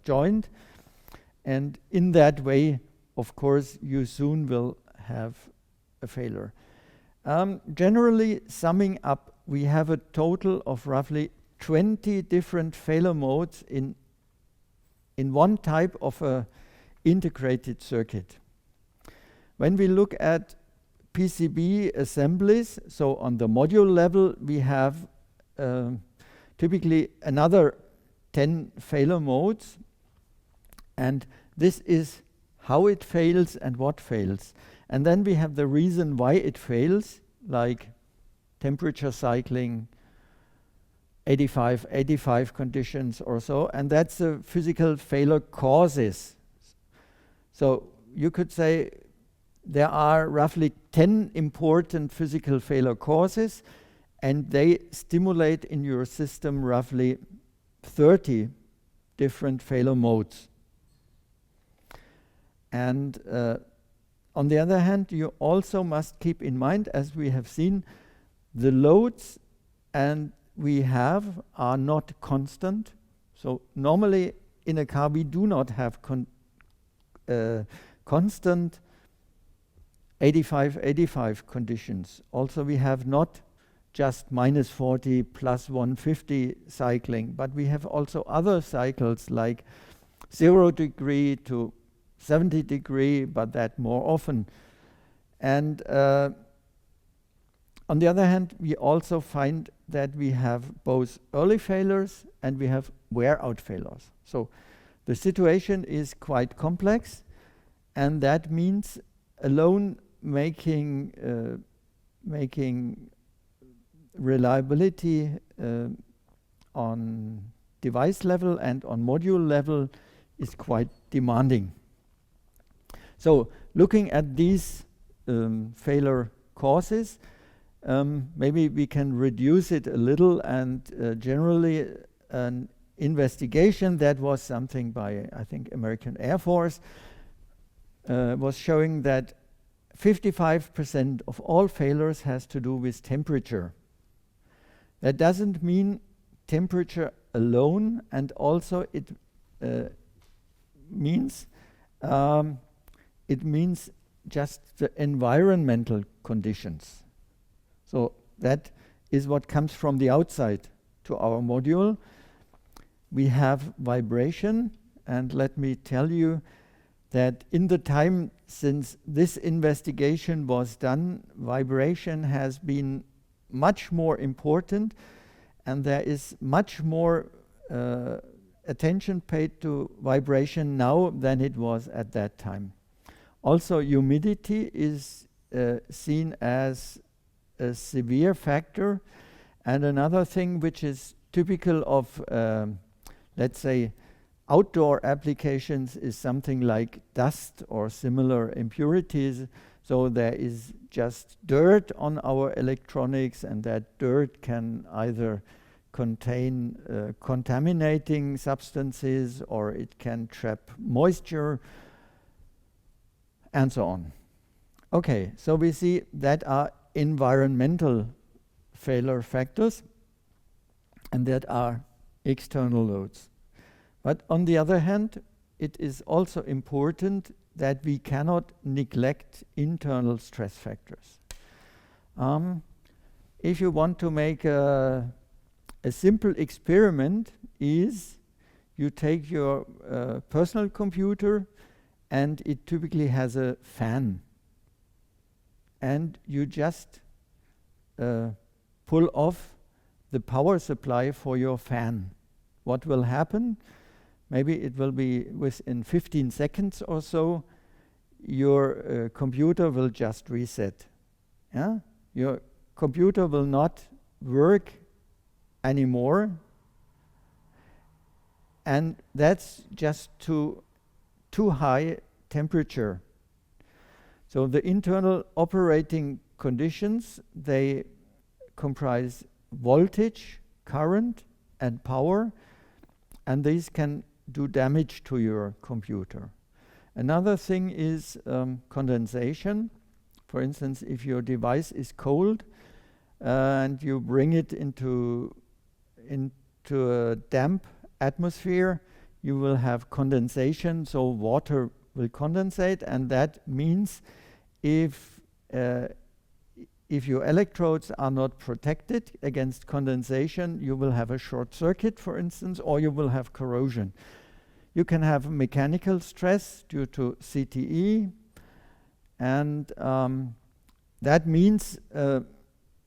joint, and in that way, of course, you soon will have a failure. Generally, summing up, we have a total of roughly 20 different failure modes in one type of a integrated circuit. When we look at PCB assemblies, so on the module level, we have typically another 10 failure modes, and this is how it fails and what fails. And then we have the reason why it fails, like temperature cycling, 85 conditions or so, and that's the physical failure causes. So you could say there are roughly 10 important physical failure causes, and they stimulate in your system roughly 30 different failure modes. And on the other hand, you also must keep in mind, as we have seen, the loads and we have are not constant. So normally in a car we do not have constant 85 conditions. Also we have not just -40 plus 150 cycling, but we have also other cycles like 0 degree to 70 degree, but that more often. And on the other hand, we also find that we have both early failures and we have wear-out failures. So the situation is quite complex, and that means alone making reliability on device level and on module level is quite demanding. So looking at these failure causes, maybe we can reduce it a little, and generally an investigation that was something by, I think, American Air Force was showing that 55% of all failures has to do with temperature. That doesn't mean temperature alone, and also it means just the environmental conditions. So that is what comes from the outside to our module. We have vibration, and let me tell you that in the time since this investigation was done, vibration has been much more important, and there is much more attention paid to vibration now than it was at that time. Also, humidity is seen as a severe factor, and another thing which is typical of, let's say, outdoor applications is something like dust or similar impurities. So there is just dirt on our electronics, and that dirt can either contain contaminating substances, or it can trap moisture, and so on. Okay, so we see that are environmental failure factors, and that are external loads. But on the other hand, it is also important that we cannot neglect internal stress factors. If you want to make a simple experiment, is you take your personal computer, and it typically has a fan, and you just pull off the power supply for your fan. What will happen? Maybe it will be within 15 seconds or so, your computer will just reset. Yeah? Your computer will not work anymore, and that's just too high temperature. So the internal operating conditions, they comprise voltage, current, and power, and these can do damage to your computer. Another thing is condensation. For instance, if your device is cold and you bring it into a damp atmosphere, you will have condensation, so water will condensate, and that means if your electrodes are not protected against condensation, you will have a short circuit, for instance, or you will have corrosion. You can have mechanical stress due to CTE, and that means the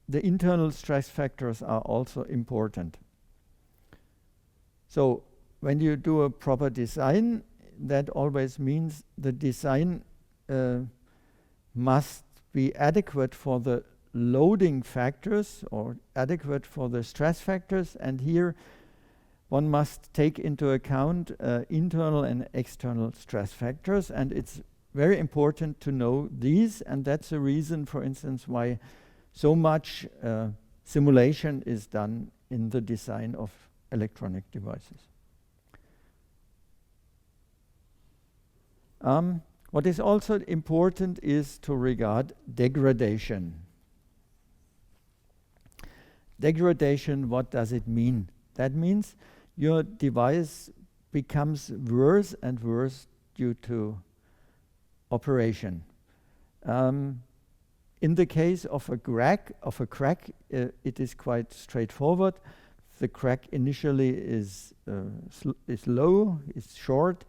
internal stress factors are also important. So when you do a proper design, that always means the design must be adequate for the loading factors or adequate for the stress factors, and here one must take into account internal and external stress factors, and it's very important to know these, and that's the reason, for instance, why so much simulation is done in the design of electronic devices. What is also important is to regard degradation. Degradation, what does it mean? That means your device becomes worse and worse due to operation. In the case of a crack, it is quite straightforward. The crack initially is low, it's short.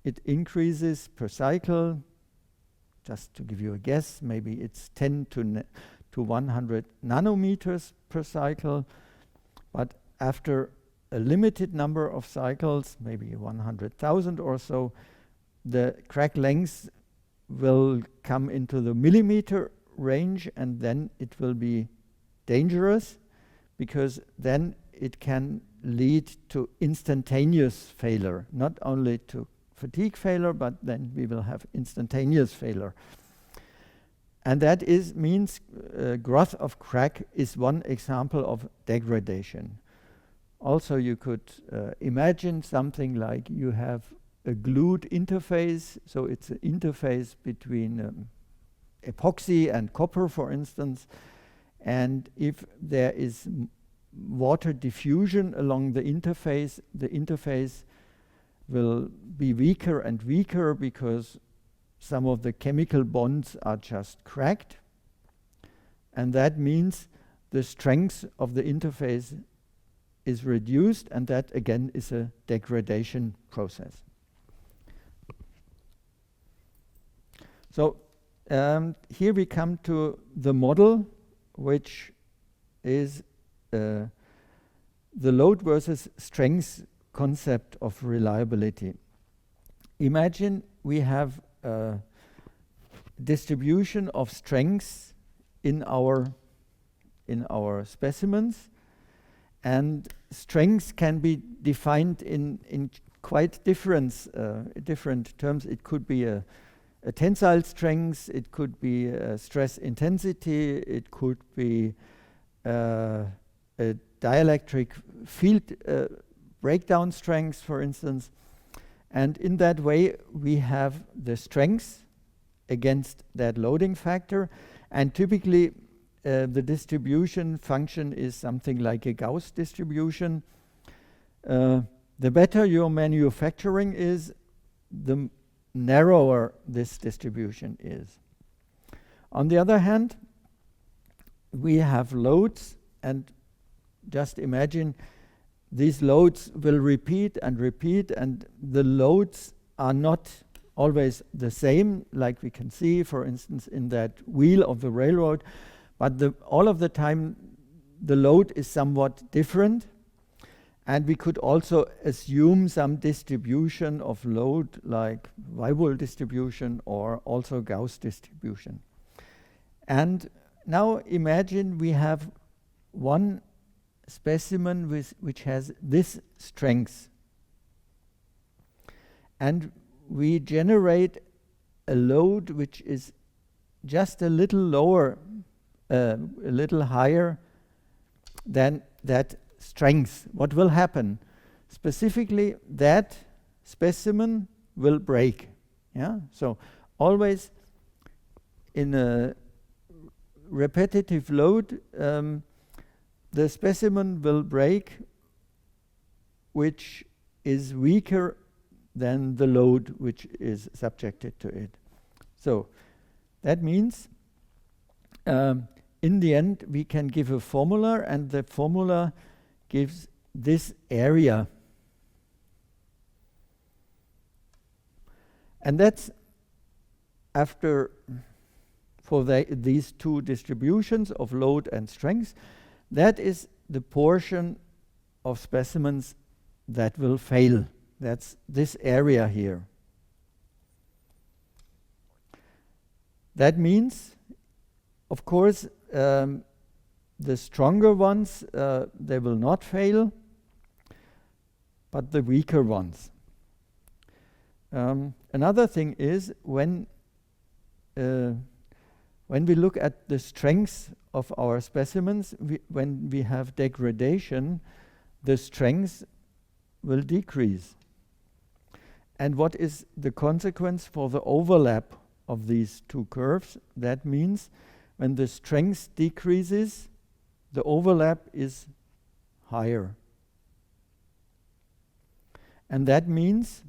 It increases per cycle. Just to give you a guess, maybe it's 10 to 100 nanometers per cycle. But after a limited number of cycles, maybe 100,000 or so, the crack length will come into the millimeter range, and then it will be dangerous, because then it can lead to instantaneous failure, not only to fatigue failure, but then we will have instantaneous failure. And that means growth of crack is one example of degradation. Also, you could imagine something like you have a glued interface, so it's an interface between epoxy and copper, for instance, and if there is water diffusion along the interface will be weaker and weaker, because some of the chemical bonds are just cracked, and that means the strength of the interface is reduced, and that again is a degradation process. So here we come to the model, which is the load versus strength concept of reliability. Imagine we have a distribution of strengths in our specimens, and strengths can be defined in quite different terms. It could be a tensile strength, it could be a stress intensity, it could be a dielectric field breakdown strength, for instance. And in that way, we have the strength against that loading factor. And typically, the distribution function is something like a Gauss distribution. The better your manufacturing is, the narrower this distribution is. On the other hand, we have loads, and just imagine these loads will repeat, and the loads are not always the same, like we can see, for instance, in that wheel of the railroad, but all of the time the load is somewhat different, and we could also assume some distribution of load, like Weibull distribution or also Gauss distribution. And now imagine we have one specimen which has this strength, and we generate a load which is just a little lower, a little higher than that strength. What will happen? Specifically, that specimen will break. Yeah. So always in a repetitive load, the specimen will break, which is weaker than the load which is subjected to it. So that means in the end we can give a formula, and the formula gives this area. And that's after, for these two distributions of load and strength, that is the portion of specimens that will fail. That's this area here. That means, of course, the stronger ones, they will not fail, but the weaker ones. Another thing is when we look at the strength of our specimens, when we have degradation, the strength will decrease. And what is the consequence for the overlap of these two curves? That means when the strength decreases, the overlap is higher. And that means,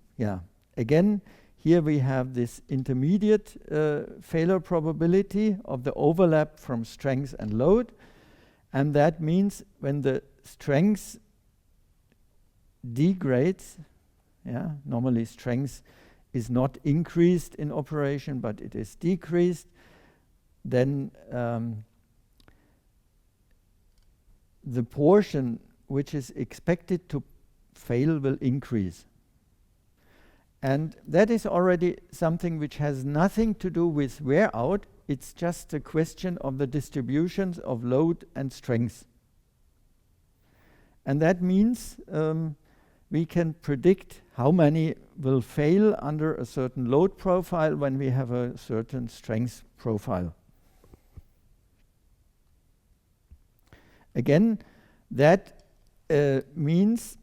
again, here we have this intermediate failure probability of the overlap from strength and load. And that means when the strength degrades, normally strength is not increased in operation, but it is decreased, then the portion which is expected to fail will increase. And that is already something which has nothing to do with wear out. It's just a question of the distributions of load and strength. And that means we can predict how many will fail under a certain load profile when we have a certain strength profile. Again, that means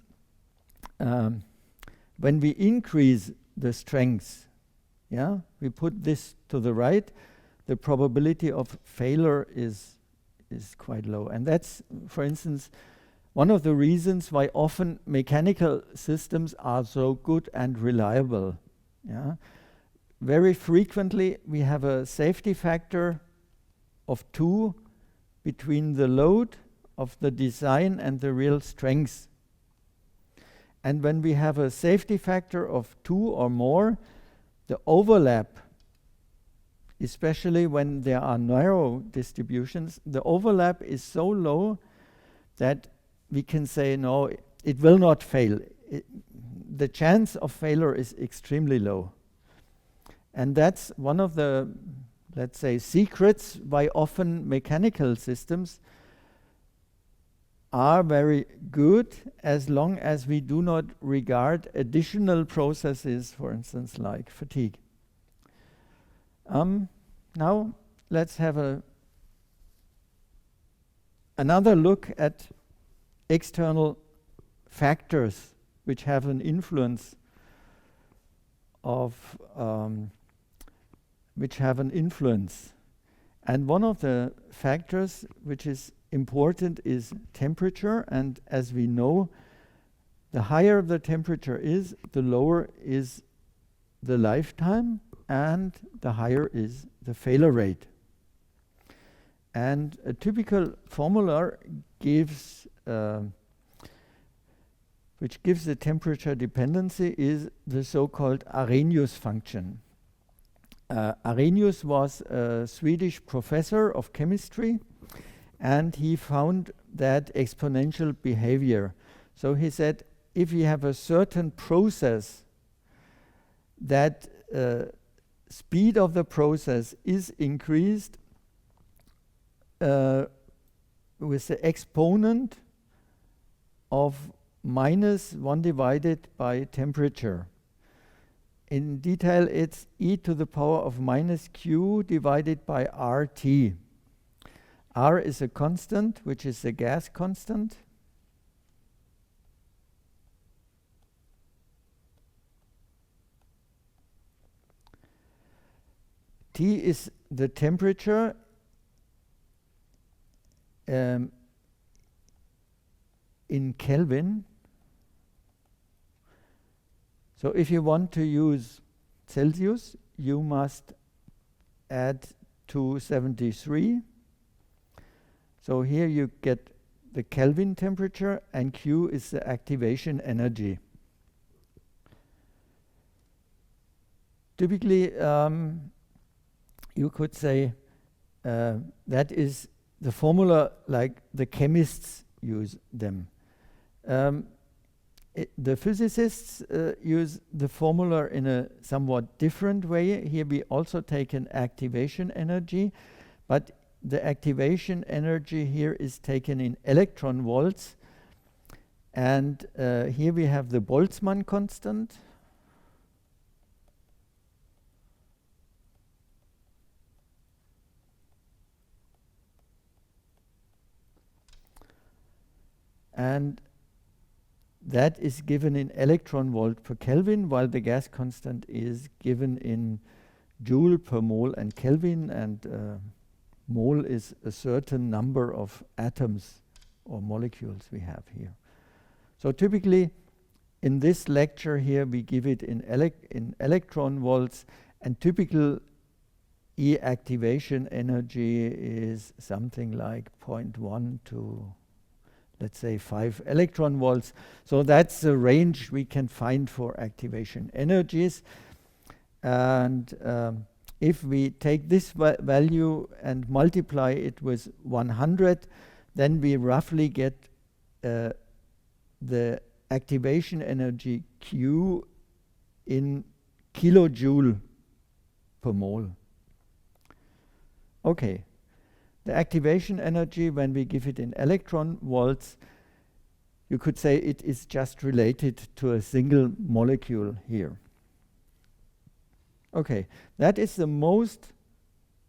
when we increase the strength, we put this to the right, the probability of failure is quite low. And that's, for instance, one of the reasons why often mechanical systems are so good and reliable. very frequently we have a safety factor of 2 between the load of the design and the real strength. And when we have a safety factor of 2 or more, the overlap, especially when there are narrow distributions, the overlap is so low that we can say, no, it will not fail. The chance of failure is extremely low. And that's one of the, let's say, secrets why often mechanical systems are very good as long as we do not regard additional processes, for instance, like fatigue. Now let's have another look at external factors which have an influence And one of the factors which is important is temperature, and as we know, the higher the temperature is, the lower is the lifetime and the higher is the failure rate. And a typical formula gives which gives the temperature dependency is the so-called Arrhenius function. Arrhenius was a Swedish professor of chemistry, and he found that exponential behavior. So he said, if you have a certain process, that speed of the process is increased with the exponent of -1 divided by temperature. In detail, it's e to the power of -q divided by RT. R is a constant, which is the gas constant. T is the temperature in Kelvin. So if you want to use Celsius, you must add 273. So here you get the Kelvin temperature, and Q is the activation energy. Typically, you could say that is the formula like the chemists use them. The physicists use the formula in a somewhat different way. Here we also take an activation energy, but the activation energy here is taken in electron volts. And here we have the Boltzmann constant. And that is given in electron volt per Kelvin, while the gas constant is given in joule per mole and Kelvin, and mole is a certain number of atoms or molecules we have here. So typically in this lecture here we give it in electron volts, and typical E activation energy is something like 0.1 to, let's say, 5 electron volts. So that's the range we can find for activation energies. And if we take this value and multiply it with 100, then we roughly get the activation energy Q in kilojoule per mole. Okay. The activation energy, when we give it in electron volts, you could say it is just related to a single molecule here. Okay, that is the most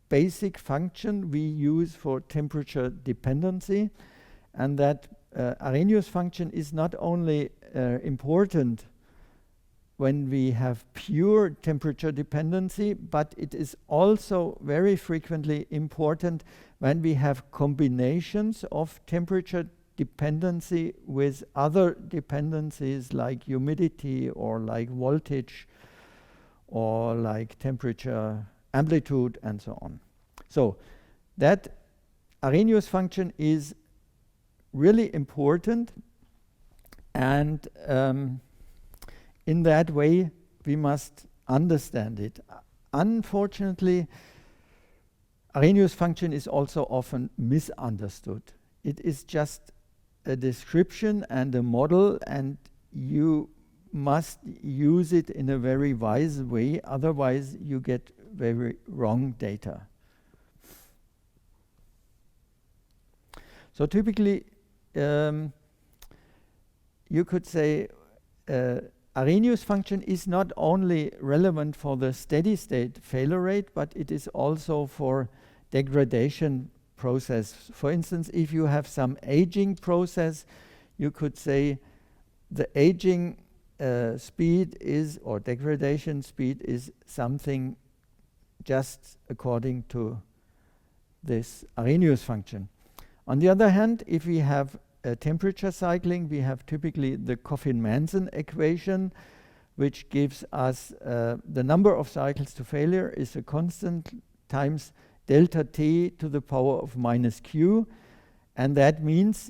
basic function we use for temperature dependency, and that Arrhenius function is not only important when we have pure temperature dependency, but it is also very frequently important when we have combinations of temperature dependency with other dependencies like humidity or like voltage or like temperature, amplitude, and so on. So that Arrhenius function is really important, and in that way we must understand it. Unfortunately, Arrhenius function is also often misunderstood. It is just a description and a model, and you must use it in a very wise way, otherwise you get very wrong data. So typically you could say Arrhenius function is not only relevant for the steady state failure rate, but it is also for degradation process. For instance, if you have some aging process, you could say the aging speed is, or degradation speed is, something just according to this Arrhenius function. On the other hand, if we have temperature cycling, we have typically the Coffin-Manson equation, which gives us the number of cycles to failure is a constant times delta T to the power of minus Q. And that means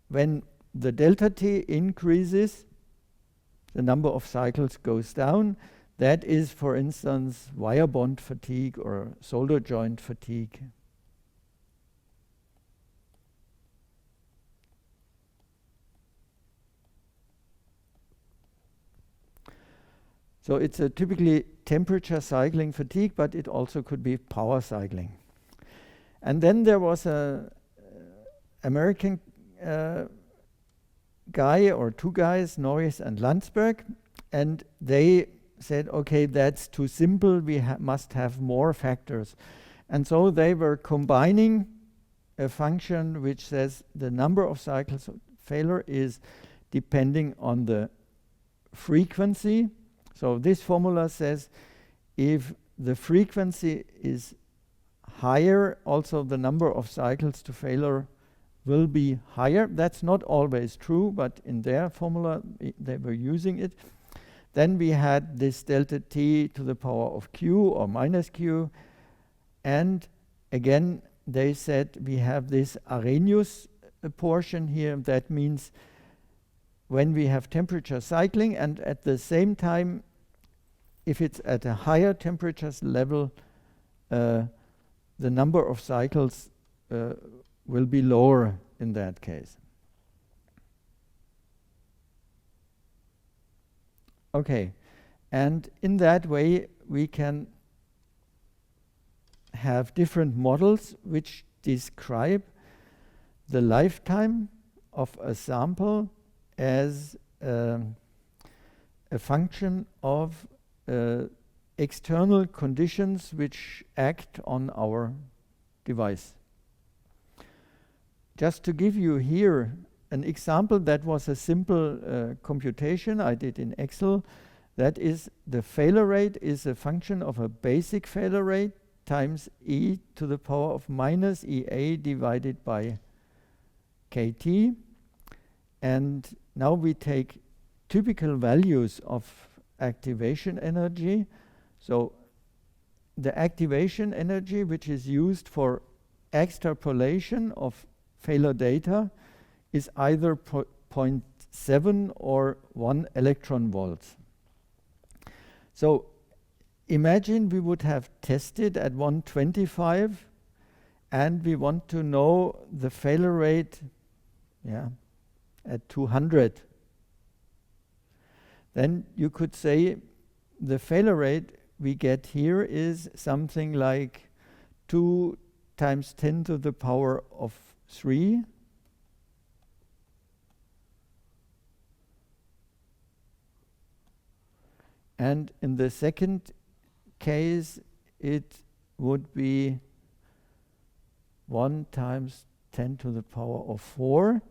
when the delta T increases, the number of cycles goes down. That is, for instance, wire bond fatigue or solder joint fatigue. So it's a typically temperature cycling fatigue, but it also could be power cycling. And then there was a American guy, or two guys, Norris and Landsberg, and they said, okay, that's too simple, we must have more factors. And so they were combining a function which says the number of cycles of failure is depending on the frequency. So this formula says if the frequency is higher, also the number of cycles to failure will be higher. That's not always true, but in their formula they were using it. Then we had this delta T to the power of Q or minus Q, and again they said we have this Arrhenius portion here. That means when we have temperature cycling, and at the same time, if it's at a higher temperature level, the number of cycles will be lower in that case. Okay, and in that way we can have different models which describe the lifetime of a sample as a function of external conditions which act on our device. Just to give you here an example, that was a simple computation I did in Excel. That is, the failure rate is a function of a basic failure rate times e to the power of minus EA divided by KT. And now we take typical values of activation energy. So the activation energy which is used for extrapolation of failure data is either 0.7 or 1 electron volts. So imagine we would have tested at 125 and we want to know the failure rate at 200. Then you could say the failure rate we get here is something like 2 times 10 to the power of 3. And in the second case, it would be 1 times 10 to the power of 4.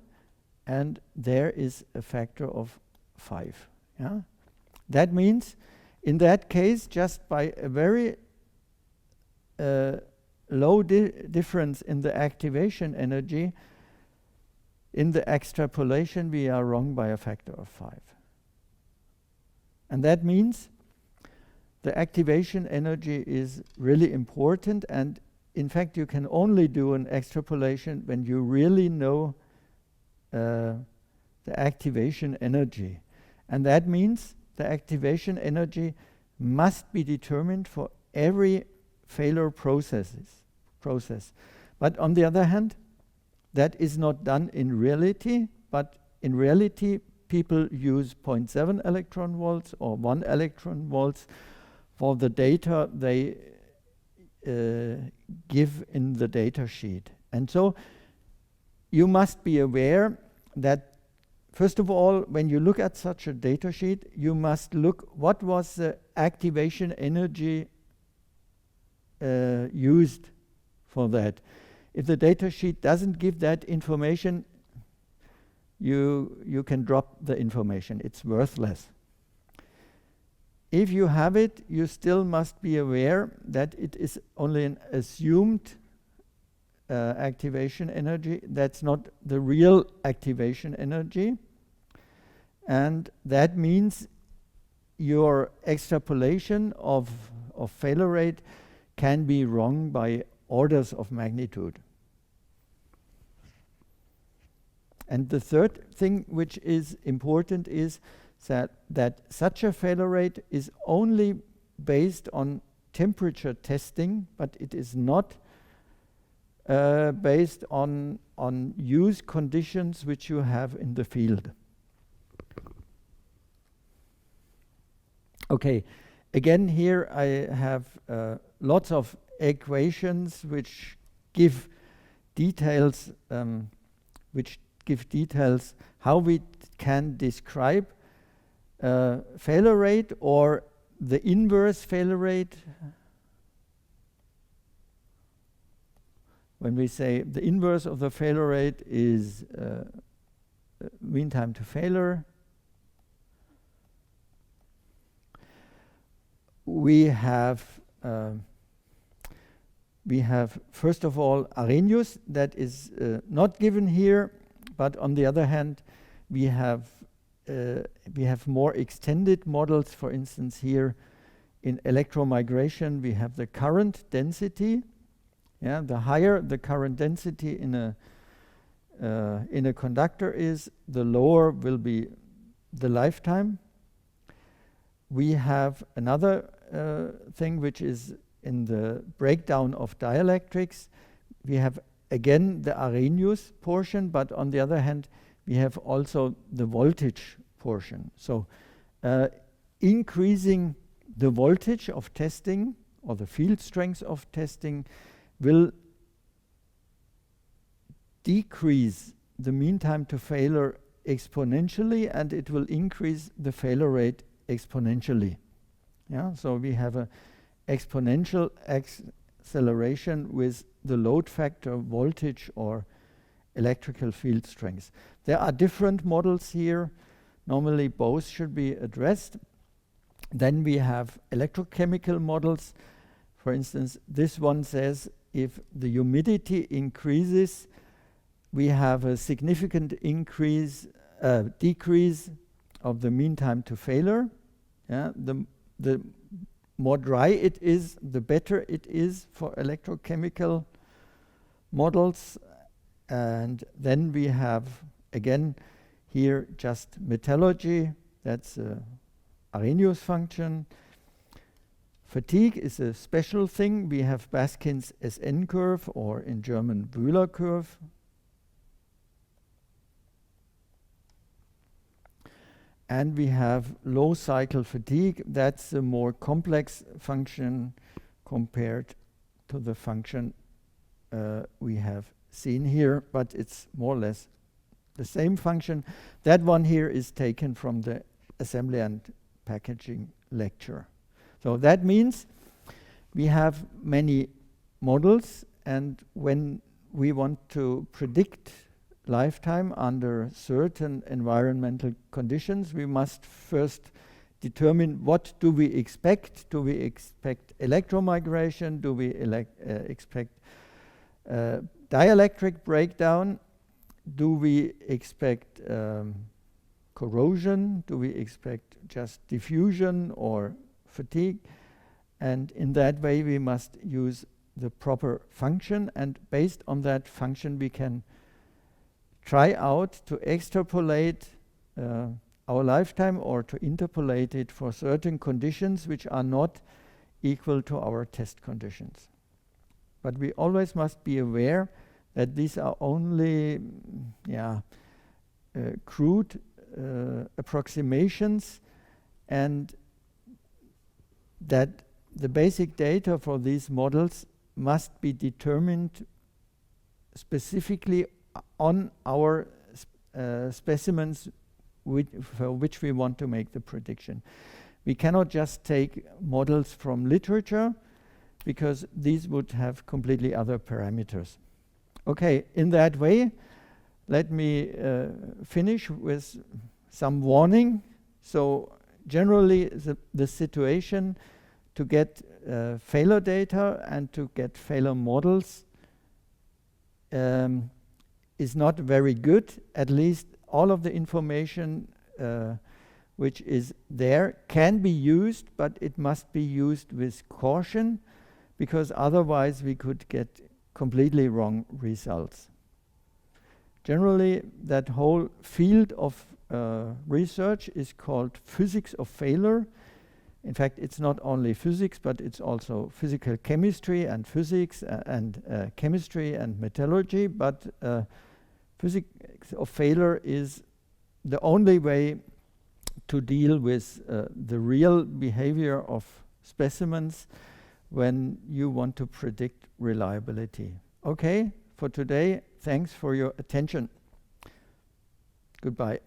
And there is a factor of 5. Yeah? That means, in that case, just by a very low difference in the activation energy, in the extrapolation we are wrong by a factor of 5. And that means the activation energy is really important, and in fact you can only do an extrapolation when you really know the activation energy. And that means the activation energy must be determined for every failure process. But on the other hand, that is not done in reality, but in reality people use 0.7 electron volts or 1 electron volts for the data they give in the data sheet. And so you must be aware that first of all, when you look at such a data sheet, you must look what was the activation energy used for that. If the data sheet doesn't give that information, you can drop the information. It's worthless. If you have it, you still must be aware that it is only an assumed activation energy. That's not the real activation energy. And that means your extrapolation of failure rate can be wrong by orders of magnitude. And the third thing which is important is that such a failure rate is only based on temperature testing, but it is not based on use conditions which you have in the field. Okay, again here I have lots of equations which give details how we can describe failure rate or the inverse failure rate. When we say the inverse of the failure rate is mean time to failure, we have first of all Arrhenius, that is not given here, but on the other hand we have more extended models. For instance, here in electromigration we have the current density. Yeah, the higher the current density in a conductor is, the lower will be the lifetime. We have another thing which is in the breakdown of dielectrics. We have again the Arrhenius portion, but on the other hand we have also the voltage portion. So increasing the voltage of testing or the field strength of testing will decrease the mean time to failure exponentially, and it will increase the failure rate exponentially. Yeah, so we have an exponential acceleration with the load factor, voltage, or electrical field strength. There are different models here. Normally both should be addressed. Then we have electrochemical models. For instance, this one says if the humidity increases, we have a significant decrease of the mean time to failure. Yeah, the more dry it is, the better it is for electrochemical models. And then we have again here just metallurgy. That's a Arrhenius function. Fatigue is a special thing. We have Baskin's SN curve, or in German Wöhler curve. And we have low cycle fatigue. That's a more complex function compared to the function we have seen here, but it's more or less the same function. That one here is taken from the assembly and packaging lecture. So that means we have many models, and when we want to predict lifetime under certain environmental conditions, we must first determine what do we expect. Do we expect electromigration? Do we expect dielectric breakdown? Do we expect corrosion? Do we expect just diffusion or fatigue? And in that way, we must use the proper function, and based on that function, we can try out to extrapolate our lifetime or to interpolate it for certain conditions which are not equal to our test conditions. But we always must be aware that these are only crude approximations, and that the basic data for these models must be determined specifically on our specimens for which we want to make the prediction. We cannot just take models from literature, because these would have completely other parameters. Okay, in that way, let me finish with some warning. So generally, the situation to get failure data and to get failure models is not very good. At least all of the information which is there can be used, but it must be used with caution, because otherwise we could get completely wrong results. Generally, that whole field of research is called physics of failure. In fact, it's not only physics, but it's also physical chemistry and physics and chemistry and metallurgy. But physics of failure is the only way to deal with the real behavior of specimens when you want to predict reliability. Okay, for today, thanks for your attention. Goodbye.